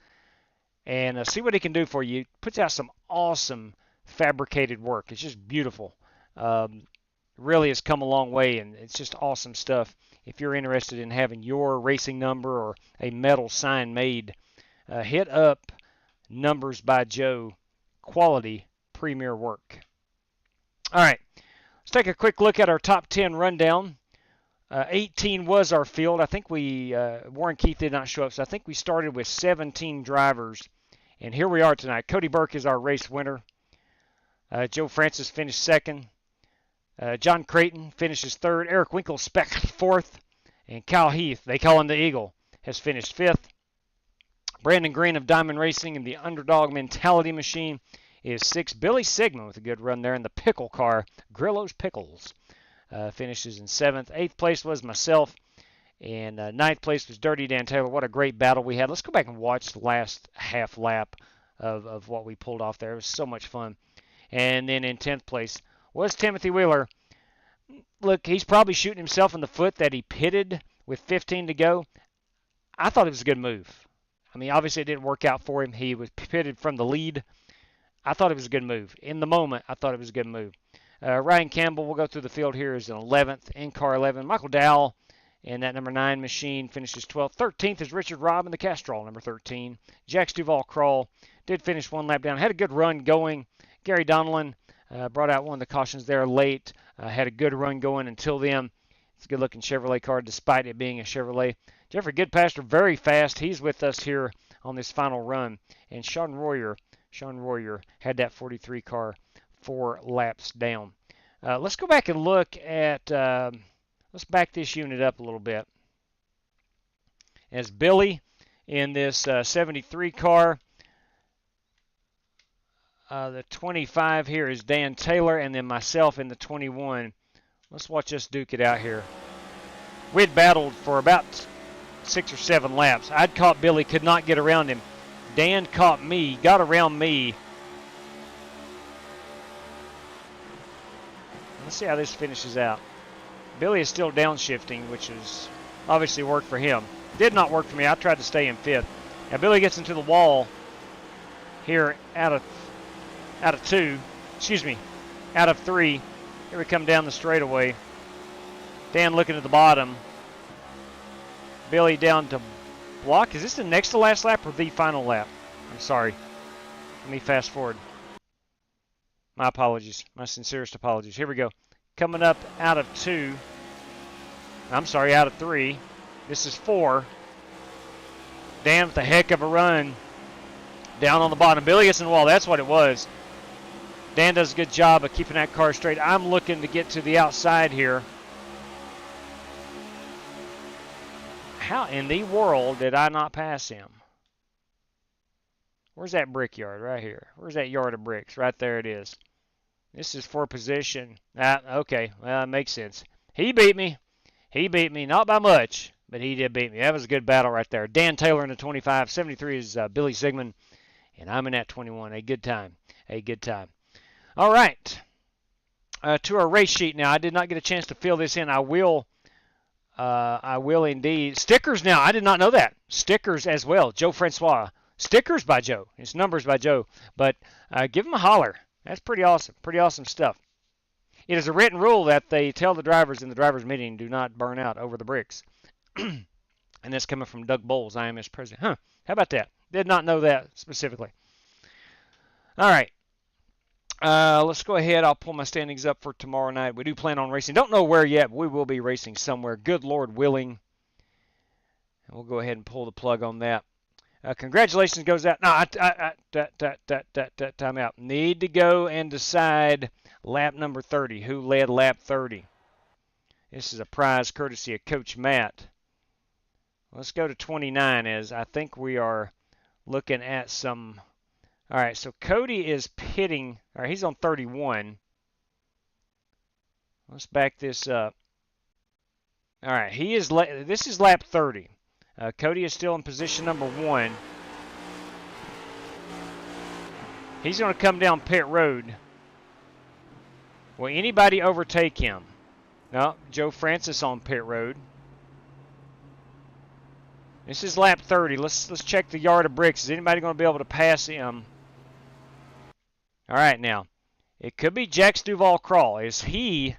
and see what he can do for you. He puts out some awesome fabricated work. It's just beautiful. Really has come a long way, and it's just awesome stuff. If you're interested in having your racing number or a metal sign made, hit up Numbers by Joe. Quality, premier work. All right, let's take a quick look at our top 10 rundown. 18 was our field. I think Warren Keith did not show up, so I think we started with 17 drivers. And here we are tonight. Cody Burke is our race winner. Joe Francis finished second. John Creighton finishes third. Eric Winkelspeck fourth. And Kyle Heath, they call him the Eagle, has finished fifth. Brandon Green of Diamond Racing and the Underdog Mentality Machine is sixth. Billy Sigmund with a good run there in the pickle car, Grillo's Pickles, finishes in seventh. Eighth place was myself, and ninth place was Dirty Dan Taylor. What a great battle we had. Let's go back and watch the last half lap of what we pulled off there. It was so much fun. And then in 10th place was Timothy Wheeler. Look, he's probably shooting himself in the foot that he pitted with 15 to go. I thought it was a good move. I mean, obviously it didn't work out for him. He was pitted from the lead. I thought it was a good move. In the moment, I thought it was a good move. Ryan Campbell, we'll go through the field here, is in 11th, in car 11. Michael Dowell in that number 9 machine finishes 12th. 13th is Richard Robb in the Castrol, number 13. Jax Duval Crawl did finish one lap down. Had a good run going. Gary Donlan brought out one of the cautions there late. Had a good run going until then. It's a good-looking Chevrolet car despite it being a Chevrolet. Jeffrey Goodpaster, very fast. He's with us here on this final run. And Sean Royer had that 43 car 4 laps down. Let's go back and look at, let's back this unit up a little bit. As Billy in this 73 car, the 25 here is Dan Taylor, and then myself in the 21. Let's watch us duke it out here. We'd battled for about 6 or 7 laps. I'd caught Billy, could not get around him. Dan caught me, got around me. Let's see how this finishes out. Billy is still downshifting, which is obviously worked for him. Did not work for me. I tried to stay in 5th. Now Billy gets into the wall here out of 3. Here we come down the straightaway. Dan looking at the bottom. Billy down to block. Is this the next to last lap or the final lap? I'm sorry. Let me fast forward. My apologies. My sincerest apologies. Here we go. Coming up out of 2. I'm sorry, out of 3. This is 4. Dan with a heck of a run. Down on the bottom. Billy gets in the wall. That's what it was. Dan does a good job of keeping that car straight. I'm looking to get to the outside here. How in the world did I not pass him? Where's that brickyard? Right here. Where's that yard of bricks? Right there it is. This is for position. Okay, well, that makes sense. He beat me. He beat me. Not by much, but he did beat me. That was a good battle right there. Dan Taylor in the 25. 73 is Billy Sigmund, and I'm in that 21. A good time. A good time. All right. To our race sheet now. I did not get a chance to fill this in. I will indeed. Stickers now. I did not know that. Stickers as well. Joe Francois. Stickers by Joe. It's numbers by Joe. But give him a holler. That's pretty awesome. Pretty awesome stuff. It is a written rule that they tell the drivers in the drivers' meeting, do not burn out over the bricks. And that's coming from Doug Bowles, IMS president. Huh. How about that? Did not know that specifically. All right. Let's go ahead. I'll pull my standings up for tomorrow night. We do plan on racing. Don't know where yet, but we will be racing somewhere. Good Lord willing. And we'll go ahead and pull the plug on that. Congratulations goes out. No, time out. Need to go and decide lap number 30. Who led lap 30? This is a prize courtesy of Coach Matt. Let's go to 29 as I think we are looking at some. All right, so Cody is pitting. All right, he's on 31. Let's back this up. All right, this is lap 30. Cody is still in position number 1. He's going to come down pit road. Will anybody overtake him? No, Joe Francis on pit road. This is lap 30. Let's check the yard of bricks. Is anybody going to be able to pass him? All right, now. It could be Jax Duval Crawl. Is he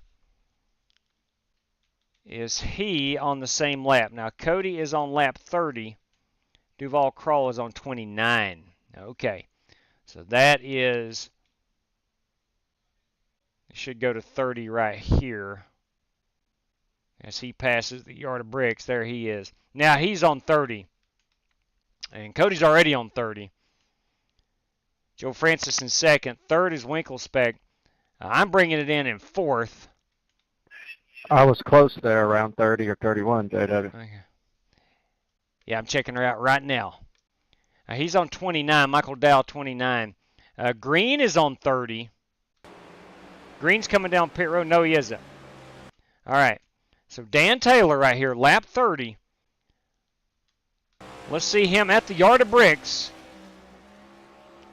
on the same lap? Now, Cody is on lap 30. Duval Crawl is on 29. Okay. So that is, it should go to 30 right here. As he passes the yard of bricks, there he is. Now he's on 30. And Cody's already on 30. Joe Francis in second. Third is Winklespec. I'm bringing it in fourth. I was close there, around 30 or 31, JW. Okay. Yeah, I'm checking her out right now. He's on 29. Michael Dow, 29. Green is on 30. Green's coming down pit road. No, he isn't. All right. So Dan Taylor right here, lap 30. Let's see him at the yard of bricks.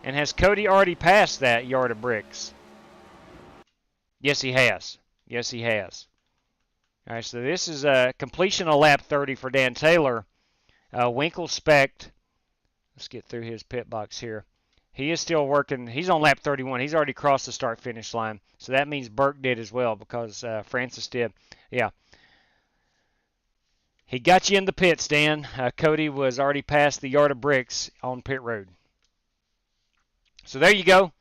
And has Cody already passed that yard of bricks? Yes, he has. Yes, he has. All right, so this is a completion of lap 30 for Dan Taylor. Winklespec, let's get through his pit box here. He is still working. He's on lap 31. He's already crossed the start-finish line. So that means Burke did as well because Francis did. Yeah. He got you in the pits, Dan. Cody was already past the yard of bricks on pit road. So there you go.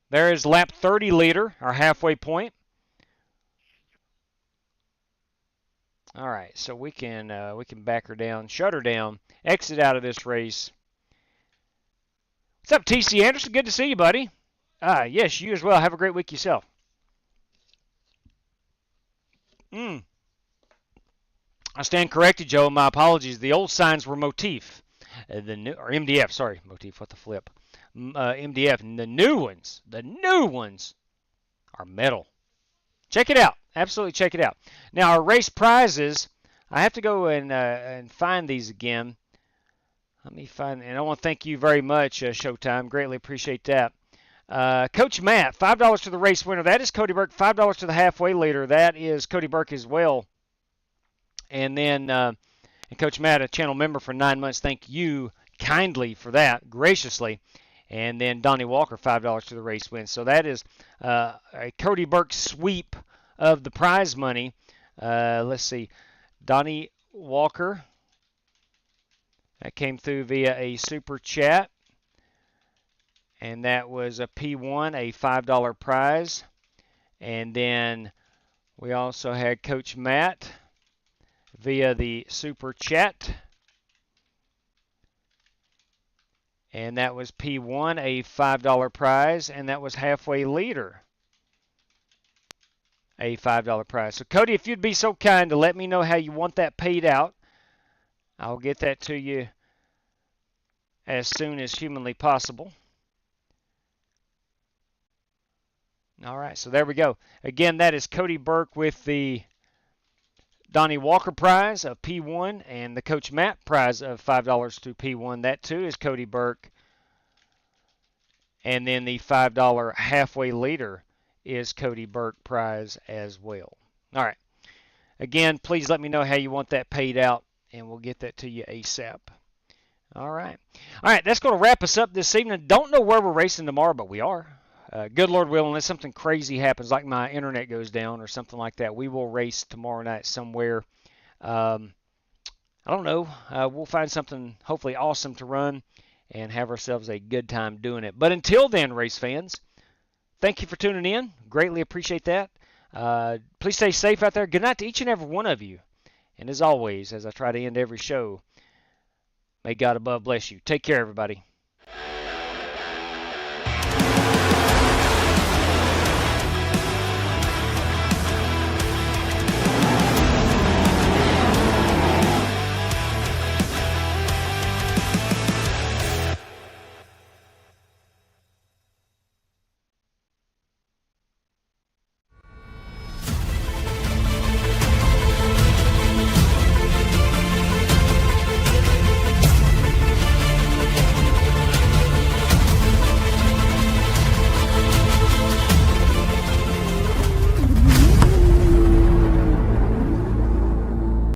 There is lap 30 leader, our halfway point. All right, so we can back her down, shut her down, exit out of this race. What's up, TC Anderson? Good to see you, buddy. Yes, you as well. Have a great week yourself. I stand corrected, Joe. My apologies. The old signs were motif. The new, or MDF, sorry. Motif, what the flip. MDF. And the new ones are metal. Check it out. Absolutely check it out. Now, our race prizes, I have to go and find these again. Let me find, and I want to thank you very much, Showtime. Greatly appreciate that. Coach Matt, $5 to the race winner. That is Cody Burke. $5 to the halfway leader. That is Cody Burke as well. And then, and Coach Matt, a channel member for 9 months. Thank you kindly for that, graciously. And then Donnie Walker, $5 to the race win. So that is a Cody Burke sweep of the prize money. Let's see. Donnie Walker. That came through via a super chat. And that was a P1, a $5 prize. And then we also had Coach Matt via the super chat. And that was P1, a $5 prize. And that was halfway leader, a $5 prize. So, Cody, if you'd be so kind to let me know how you want that paid out, I'll get that to you as soon as humanly possible. All right, so there we go. Again, that is Cody Burke with the Donnie Walker prize of P1 and the Coach Matt prize of $5 to P1. That, too, is Cody Burke. And then the $5 halfway leader is Cody Burke prize as well. All right. Again, please let me know how you want that paid out, and we'll get that to you ASAP. All right. All right, that's going to wrap us up this evening. Don't know where we're racing tomorrow, but we are. Good Lord willing, unless something crazy happens, like my internet goes down or something like that, we will race tomorrow night somewhere. I don't know. We'll find something hopefully awesome to run and have ourselves a good time doing it. But until then, race fans, thank you for tuning in. Greatly appreciate that. Please stay safe out there. Good night to each and every one of you. And as always, as I try to end every show, May God above bless you. Take care, everybody.